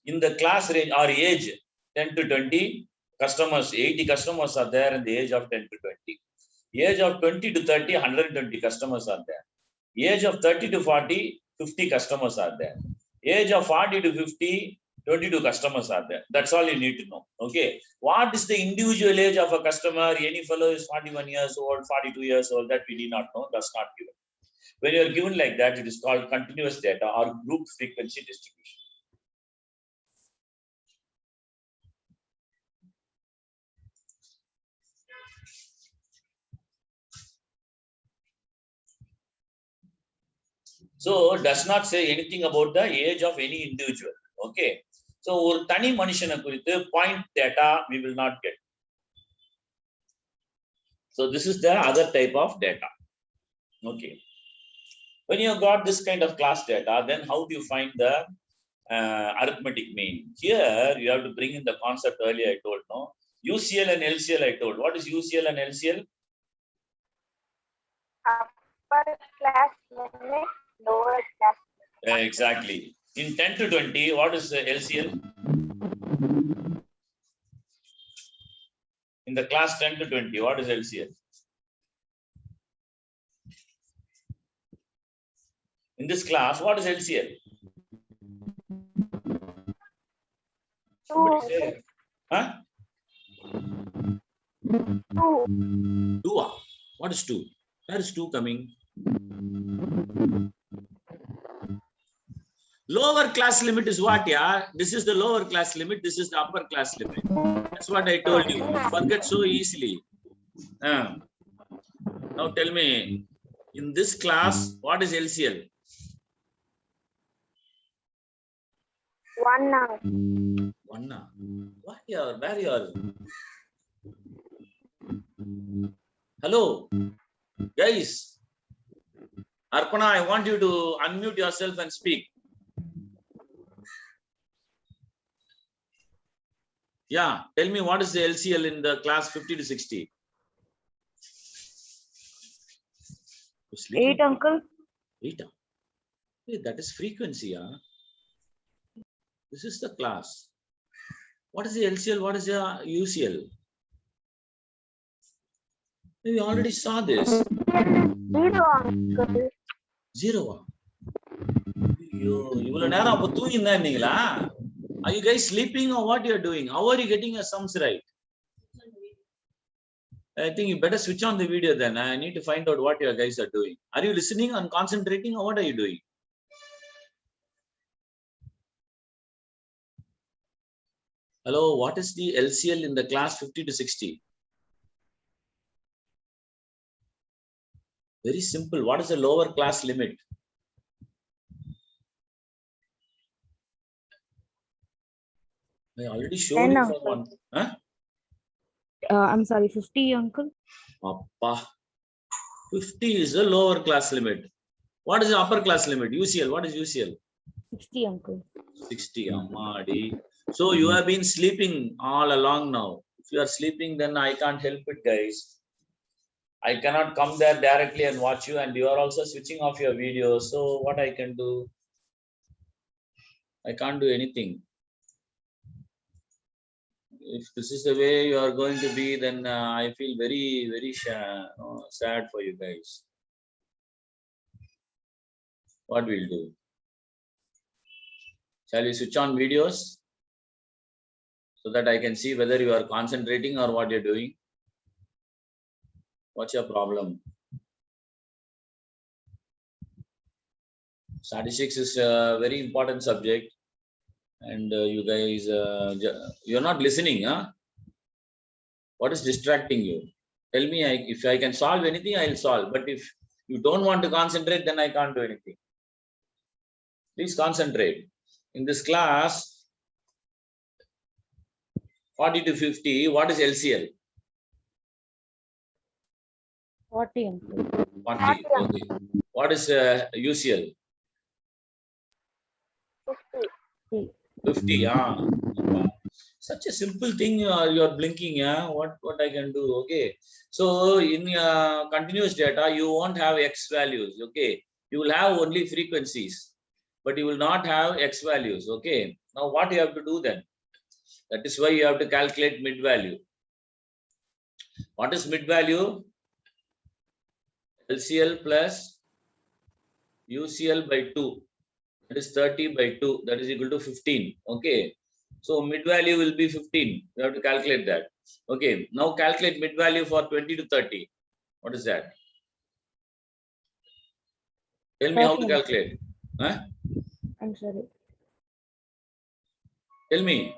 In the class range or age 10 to 20 customers, 80 customers are there in the age of 10 to 20. Age of 20 to 30, 120 customers are there. Age of 30 to 40, 50 customers are there. Age of 40 to 50, 22 customers are there. That's all you need to know. Okay. What is the individual age of a customer? Any fellow is 41 years old, 42 years old, that we did not know. That's not given. When you are given like that, it is called continuous data or group frequency distribution. So it does not say anything about the age of any individual. Okay. So ஒரு தனி மனுஷனை குறித்து point data we will not get. So this is the other type of data. Okay. When you have got this kind of class data, then how do you find the arithmetic mean? Here you have to bring in the concept earlier I told, no? UCL and LCL I told. What is UCL and LCL? Upper class limit, lower class limit. Exactly. In 10 to 20, what is the LCL? In the class 10 to 20, what is LCL? In this class, what is LCL? Somebody say. Huh? 2. 2. What is 2? Where is 2 coming? Lower class limit is what? Yeah, this is the lower class limit. This is the upper class limit. That's what I told you. You forget so easily. Now tell me, in this class, what is LCL? 1 now. 1. Where you are? Hello, guys. Arpana, I want you to unmute yourself and speak. Yeah, tell me what is the LCL in the class 50 to 60? 8, uncle. 8. Hey, that is frequency. This is the class. What is the LCL? What is the UCL? We already saw this. 0, uncle. 0. Are you guys sleeping or what you are doing? How are you getting your sums right? I think you better switch on the video then. I need to find out what you guys are doing. Are you listening and concentrating or what are you doing? Hello, what is the LCL in the class 50 to 60? Very simple. What is the lower class limit? I already showed 10, you uncle. for one. Huh? I'm sorry, 50, uncle. Appa. 50 is the lower class limit. What is the upper class limit? UCL. What is UCL? 60, uncle. 60. Ammadi. So you have been sleeping all along now. If you are sleeping, then I can't help it, guys. I cannot come there directly and watch you, and you are also switching off your video. So what I can do? I can't do anything. If this is the way you are going to be, then I feel very, very sad for you guys. What we'll do? Shall we switch on videos so that I can see whether you are concentrating or what you're doing? What's your problem? Statistics is a very important subject, and you guys, you're not listening, huh? What is distracting you? Tell me, if I can solve anything, I'll solve. But if you don't want to concentrate, then I can't do anything. Please concentrate. In this class, 40 to 50, what is LCL? 40, uncle. 40. Okay. What is UCL? 50. 50. Yeah. Such a simple thing. You're blinking. Yeah. What I can do? Okay. So in continuous data, you won't have X values. Okay. You will have only frequencies, but you will not have X values. Okay. Now what you have to do then? That is why you have to calculate mid value. What is mid value? LCL plus UCL by 2. That is 30 by 2. That is equal to 15. Okay. So mid value will be 15. You have to calculate that. Okay. Now calculate mid value for 20 to 30. What is that? Tell me how to calculate. Huh? I'm sorry. Tell me.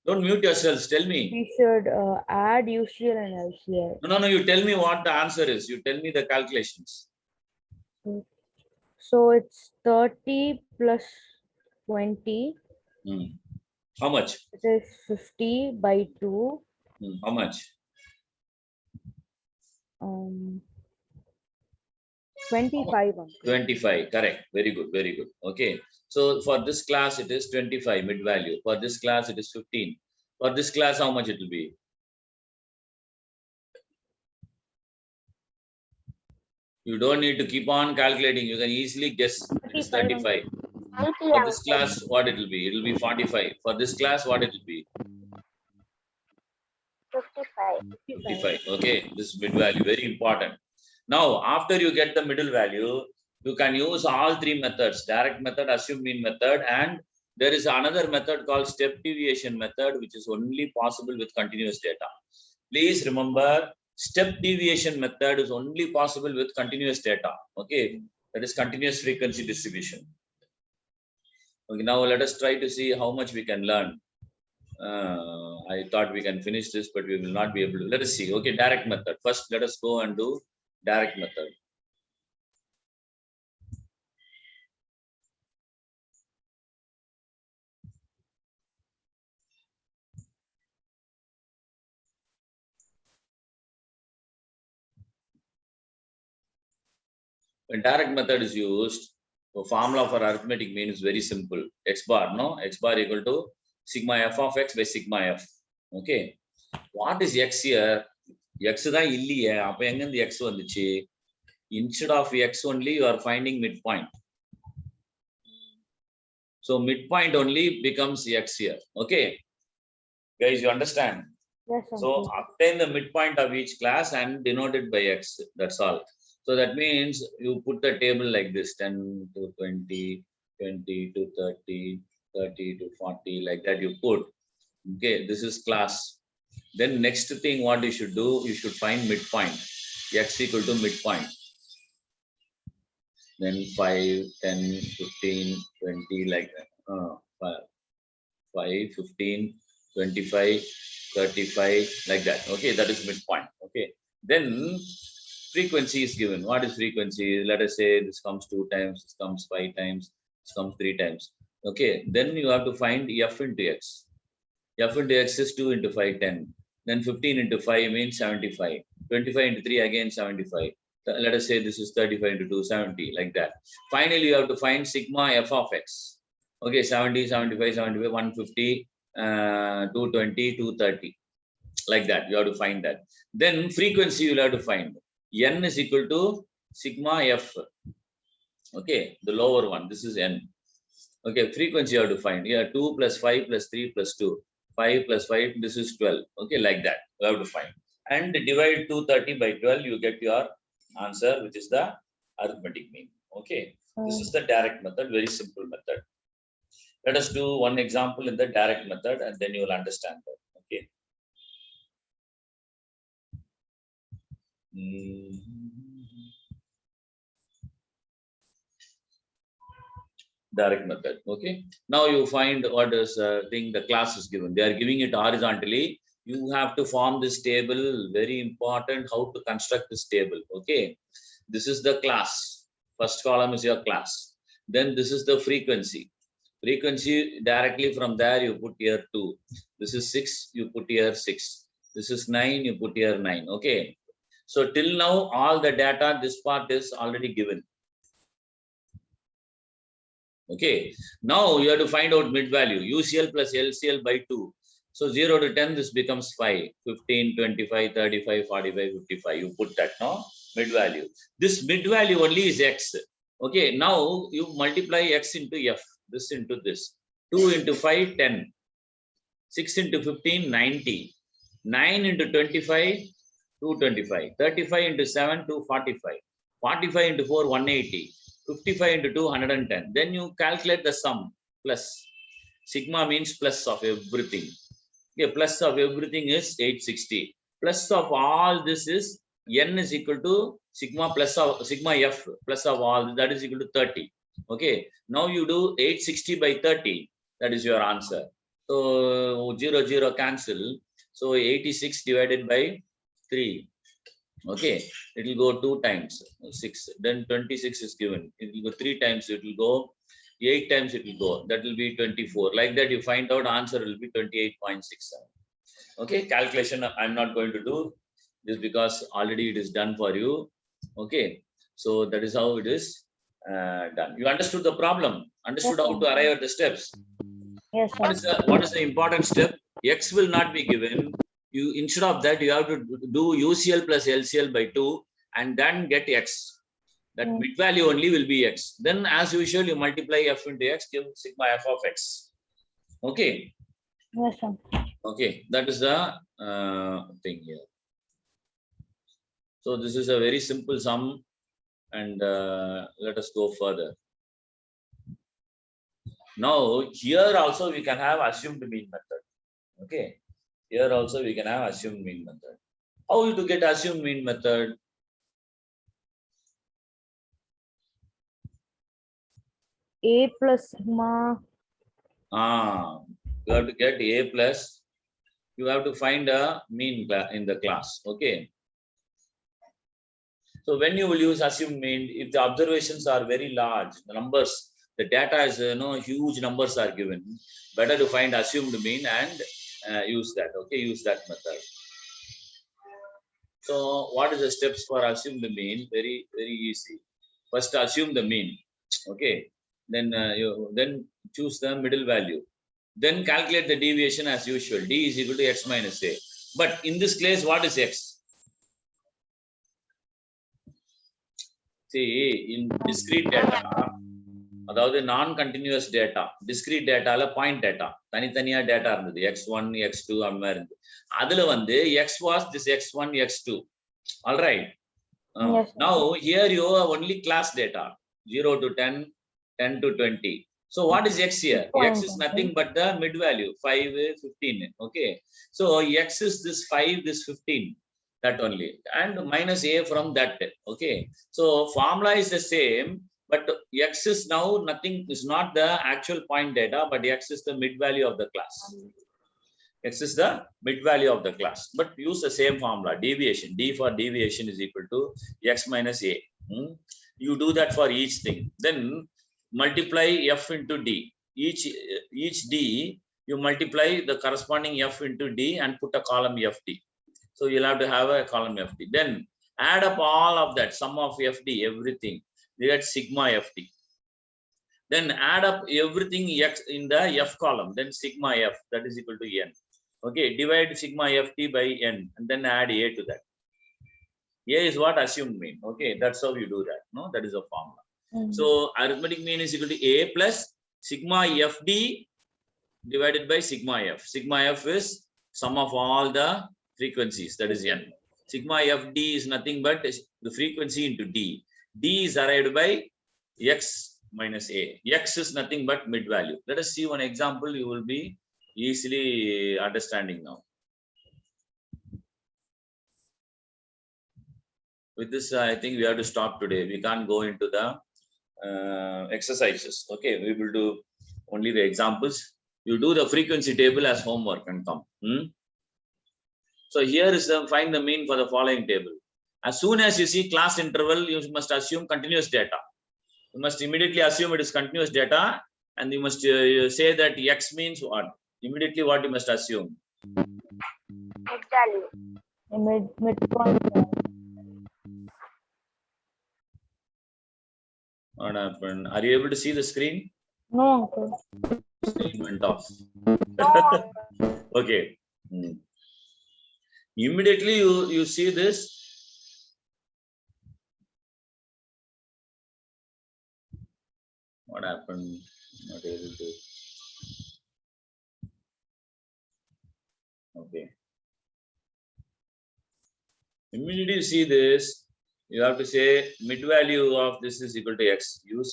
Don't mute yourselves. Tell me. We should add UCL and LCL. No. You tell me what the answer is. You tell me the calculations. So it's 30 plus 20. How much? It is 50 by 2. How much? 25. 25. Correct. Very good. Very good. Okay. So for this class, it is 25 mid value. For this class, it is 15. For this class, how much it will be? You don't need to keep on calculating. You can easily guess. It is 35. For this class, what it will be? It will be 45. For this class, what it will be? 55. 55. Okay. This mid value, very important. Now, after you get the middle value, you can use all three methods: direct method, assumed mean method, and there is another method called step deviation method, which is only possible with continuous data. Please remember, step deviation method is only possible with continuous data. Okay, that is continuous frequency distribution. Okay, now let us try to see how much we can learn. I thought we can finish this, but we will not be able to. Let us see. Okay, direct method. First, let us go and do direct method. When direct method is used, the formula for arithmetic mean is very simple. X bar, no? X bar equal to sigma f of x by sigma f. Okay. What is x here? X தான் இல்லையே, அப்ப எங்க இந்த x வந்துச்சு? Instead of x only, you are finding midpoint. So midpoint only becomes x here. Okay. Guys, you understand? Yes, So uncle. obtain the midpoint of each class and denote it by x. That's all. So that means you put the table like this, 10 to 20, 20 to 30, 30 to 40, like that you put. Okay, this is class. Then next thing what you should do, you should find midpoint. X equal to midpoint. Then 5, 10, 15, 20, like that. 5, 15, 25, 35, like that. Okay, that is midpoint. Okay, then frequency is given. What is frequency? Let us say this comes 2 times, this comes 5 times, this comes 3 times. Okay, then you have to find f into x. F into x is 2 into 5, 10. Then 15 into 5 means 75. 25 into 3 again 75. Let us say this is 35 into 2, 70, like that. Finally, you have to find sigma f of x. Okay, 70, 75, 75, 150, 220, 230. Like that, you have to find that. Then frequency you will have to find. N is equal to sigma f. Okay, the lower one, this is n. Okay, frequency you have to find. Here 2 plus 5 plus 3 plus 2. 5 plus 5, this is 12. Okay, like that, you have to find. And divide 230 by 12, you get your answer, which is the arithmetic mean. Okay, this is the direct method, very simple method. Let us do one example in the direct method and then you will understand that. Okay. Direct method. Okay, now you find what is thing the class is given. They are giving it horizontally. You have to form this table. Very important how to construct this table. Okay, this is the class. First column is your class. Then this is the frequency. Frequency directly from there you put here 2. This is 6, you put here 6. This is 9, you put here 9. Okay, so till now all the data, this part is already given. Okay, now you have to find out mid value. UCL plus LCL by 2. So 0 to 10, this becomes 5, 15, 25, 35, 45, 55. You put that, no? Mid value. This mid value only is x. Okay, now you multiply x into f. This into this. 2 into 5, 10. 6 into 15, 90. 9 into 25, 225. 35 into 7, 245. 45 into 4, 180. 55 into 2, 110. Then you calculate the sum plus. Sigma means plus of everything. Okay, plus of everything is 860. Plus of all this is n is equal to sigma plus of sigma f plus of all, that is equal to 30. Okay, now you do 860 by 30. That is your answer. So 0, 0 cancel. So 86 divided by 3. Okay, it will go 2 times 6. Then 26 is given. It will go 3 times. It will go 8 times. It will go. That will be 24. Like that, you find out answer will be 28.67. Okay, calculation I'm not going to do this because already it is done for you. Okay, so that is how it is done. You understood the problem. Understood how to arrive at the steps. Yes, What is the important step? X will not be given. You instead of that you have to do UCL plus LCL by 2 and then get x. That mid value only will be x. Then as usual you multiply f into x, give sigma f of x. Okay. yes, sir. Okay, that is the thing here. So this is a very simple sum and let us go further. Now here also we can have assumed mean method. Okay, here also we can have assumed mean method. How to get assumed mean method? A plus sigma. You have to get A plus. You have to find a mean in the class. Okay. So when you will use assumed mean, if the observations are very large, the numbers, the data is huge numbers are given. Better to find assumed mean and use that. Okay, use that method. So what is the steps for assume the mean? Very easy. First assume the mean. Okay. Then you then choose the middle value. Then calculate the deviation as usual. D is equal to x minus a. But in this case, what is x? See, in discrete data, அதாவது நான் continuous data discrete டேட்டால point data தனித்தனியா data இருந்தது x1 x2 அந்த மாதிரி இருந்தது. அதுல வந்து x was this x1 x2. All right. Yes. Now here you have only class data 0 to 10, 10 to 20. So what is x here? X is nothing but the mid value 5, 15. Okay. So x is this 5, this 15. That only, and minus a from that. Okay. So formula is the same. But x is now nothing, is not the actual point data, but x is the mid value of the class. X is the mid value of the class, but use the same formula, deviation. D for deviation is equal to x minus a. You do that for each thing. Then multiply f into d. Each d, you multiply the corresponding f into d and put a column fd. So you'll have to have a column fd. Then add up all of that, sum of fd, everything. You get sigma ft. Then add up everything x in the f column, then sigma f, that is equal to n. Okay, divide sigma ft by n and then add a to that. A is what assumed mean. Okay, that's how you do that. No, that is a formula. So arithmetic mean is equal to a plus sigma fd divided by sigma f. Sigma f is sum of all the frequencies, that is n. Sigma fd is nothing but the frequency into d. D is arrived by x minus a. X is nothing but mid value. Let us see one example. You will be easily understanding now. With this, I think we have to stop today. We can't go into the exercises. Okay, we will do only the examples. You do the frequency table as homework and come. So here is the find the mean for the following table. As soon as you see class interval, you must assume continuous data. You must immediately assume it is continuous data, and you must say that x means what? Immediately what you must assume? Mid value. Midpoint. What happened? Are you able to see the screen? No, uncle. Screen went off. No. Okay. Immediately you see this. What happened? Not able to. Okay. Immediately you see this, you have to say mid value of this is equal to x. Use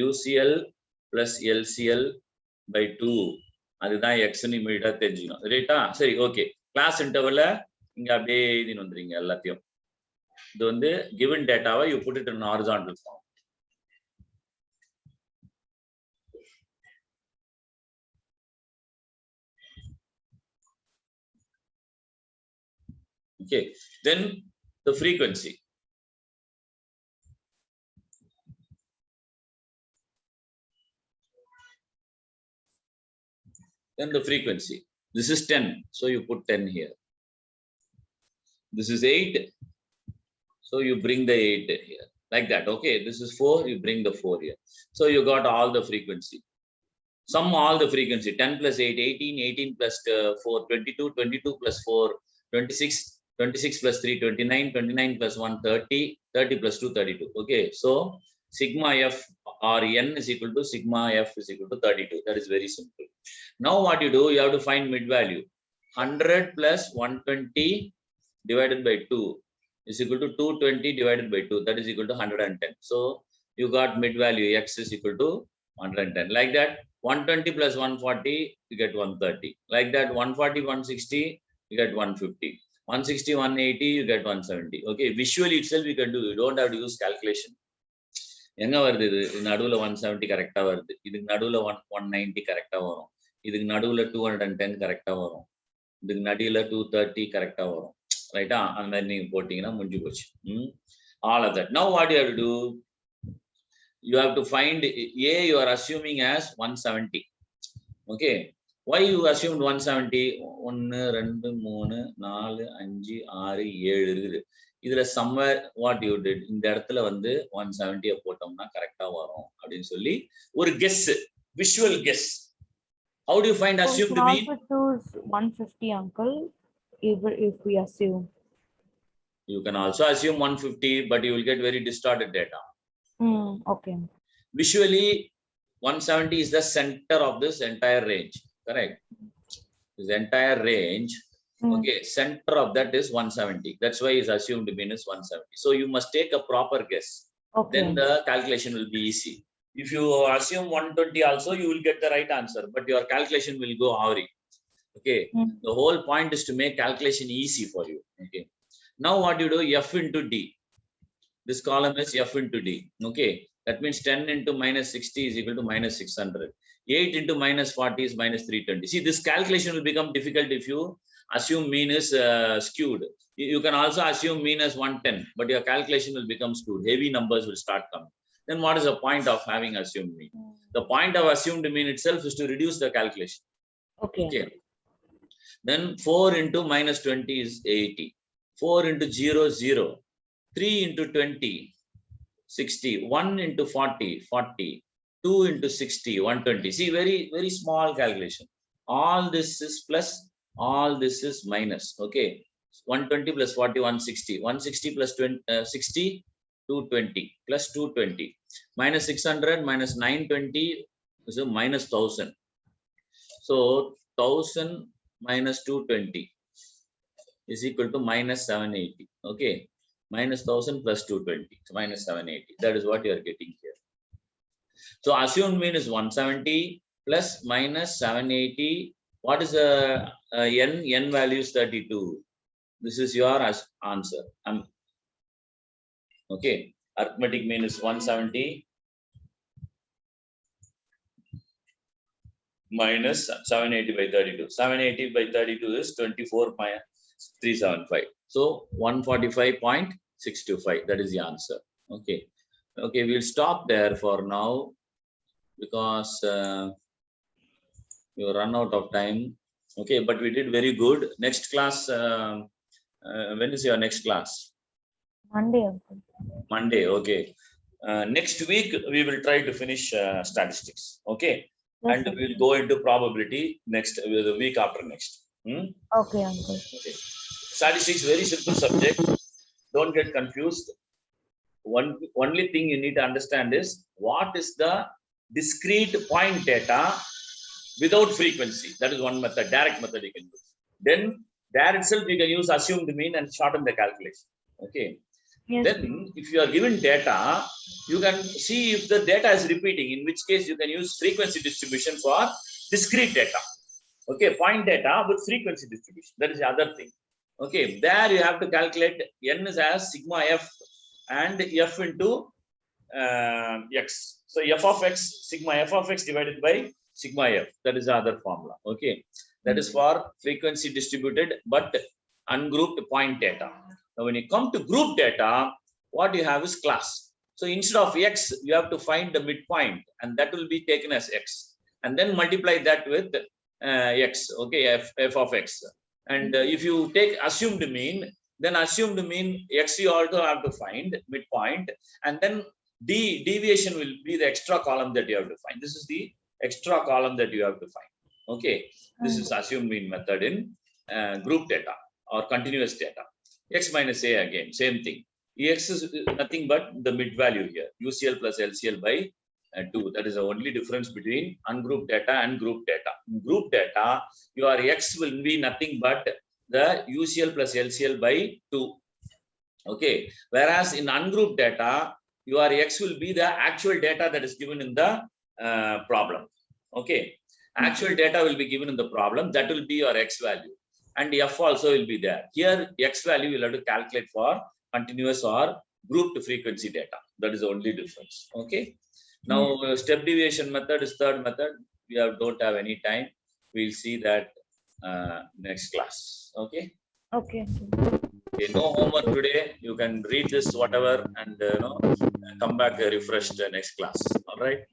UCL plus LCL by 2. அதுதான் x ன்னு இமிடியேட்டா தெரிஞ்சுக்கணும். ரைட்டா? சரி, okay. Class இன்டர்வல்ல இங்க அப்படியே எழுதின்னு வந்துறீங்க எல்லாத்தையும். இது வந்து given dataவை you put it in horizontal form. Okay, then the frequency. Then the frequency. This is 10, so you put 10 here. This is 8, so you bring the 8 here, like that. Okay, this is 4, you bring the 4 here. So you got all the frequency. Sum all the frequency. 10 plus 8, 18, 18 plus 4, 22, 22 plus 4, 26, 26 plus 3, 29, 29 plus 1, 30, 30 plus 2, 32. Okay, so sigma f or n is equal to sigma f is equal to 32. That is very simple. Now what you do, you have to find mid value. 100 plus 120 divided by 2 is equal to 220 divided by 2. That is equal to 110. So you got mid value x is equal to 110. Like that, 120 plus 140, you get 130. Like that, 140, 160, you get 150. 160, 180, you get 170. Okay, visually itself you can do. You don't have to use calculation. எங்க வருது இது நடுவுல 170 கரெக்டா வருது, இதுக்கு நடுவுல 190 கரெக்டா வரும், இதுக்கு நடுவுல 210 கரெக்டா வரும், இதுக்கு நடுவுல 230 கரெக்டா வரும், ரைட்டா? அந்த மாதிரி நீங்க போட்டீங்கன்னா முடிஞ்சு போச்சு. All of that. Now what you have to do, you have to find A, you are assuming as 170. Okay, why you assumed 170? 1 2 3 4 5 6 7 இருக்குது. இதுல somewhere what you did, இந்த இடத்துல வந்து 170 போட்டோம்னா கரெக்டா வரும் அப்படின்னு சொல்லி ஒரு guess, visual guess. How do you find assumed mean? Also choose 150, uncle, if we assume. You can also assume 150, but you will get very distorted data. Okay. Visually 170 is the center of this entire range, correct? This entire range, okay, center of that is 170. That's why is assumed mean is 170. So you must take a proper guess. Okay. Then the calculation will be easy. If you assume 120 also, you will get the right answer, but your calculation will go awry. Okay, the whole point is to make calculation easy for you. Okay, now what you do, F into D. This column is F into D. Okay, that means 10 into minus 60 is equal to minus 600. 8 into minus 40 is minus 320. See, this calculation will become difficult if you assume mean is skewed. You can also assume mean as 110, but your calculation will become skewed. Heavy numbers will start coming. Then what is the point of having assumed mean? The point of assumed mean itself is to reduce the calculation. Okay. Okay. Then 4 into minus 20 is 80. 4 into 0, 0. 3 into 20, 60. 1 into 40, 40. 2 into 60, 120. See, very, very small calculation. All this is plus, all this is minus. Okay. 120 plus 40, 160. 160 plus 60, 220 plus 220. Minus 600 minus 920 is a minus 1000. So 1000 minus 220 is equal to minus 780. Okay. Minus 1000 plus 220, so minus 780. That is what you are getting here. So assumed mean is 170 plus minus 780. What is the n? N value is 32. This is your answer. Okay. Arithmetic mean is 170 minus 780 by 32. 780 by 32 is 24.375. So 145.625. That is the answer. Okay. Okay, we'll stop there for now because we run out of time. Okay, but we did very good. Next class, when is your next class? Monday, uncle. Monday. Okay. Next week we will try to finish statistics. Okay, Yes, and sir. we'll go into probability next the week after next. Okay, uncle. Okay. Statistics very simple subject. Don't get confused. Only thing you need to understand is what is the discrete point data without frequency. That is one method, direct method you can use. Then there itself you can use assumed mean and shorten the calculation. Okay. Yes. Then if you are given data, you can see if the data is repeating, in which case you can use frequency distribution for discrete data. Okay, point data with frequency distribution. That is the other thing. Okay, there you have to calculate n is as sigma f and f into x. So f of x, sigma f of x divided by sigma f. That is the other formula. Okay, that is for frequency distributed but ungrouped point data. Now, when you come to group data, what you have is class. So instead of x, you have to find the midpoint, and that will be taken as x, and then multiply that with x. Okay, f of x. And if you take assumed mean, then assumed mean x you also have to find midpoint, and then deviation will be the extra column that you have to find. This is the extra column that you have to find. Okay, this is assumed mean method in group data or continuous data. X minus a again, same thing. X is nothing but the mid value here, UCL plus LCL by 2. That is the only difference between ungrouped data and group data. In group data, your X will be nothing but the UCL plus LCL by 2. Okay, whereas in ungrouped data, your X will be the actual data that is given in the problem. Okay. Actual data will be given in the problem. That will be your X value. And F also will be there. Here, X value you will have to calculate for continuous or grouped frequency data. That is the only difference. Okay. Now, step deviation method is third method. We don't have any time. We'll see that next class. Okay. Okay. Okay, no homework today. You can read this whatever and come back refreshed next class. All right.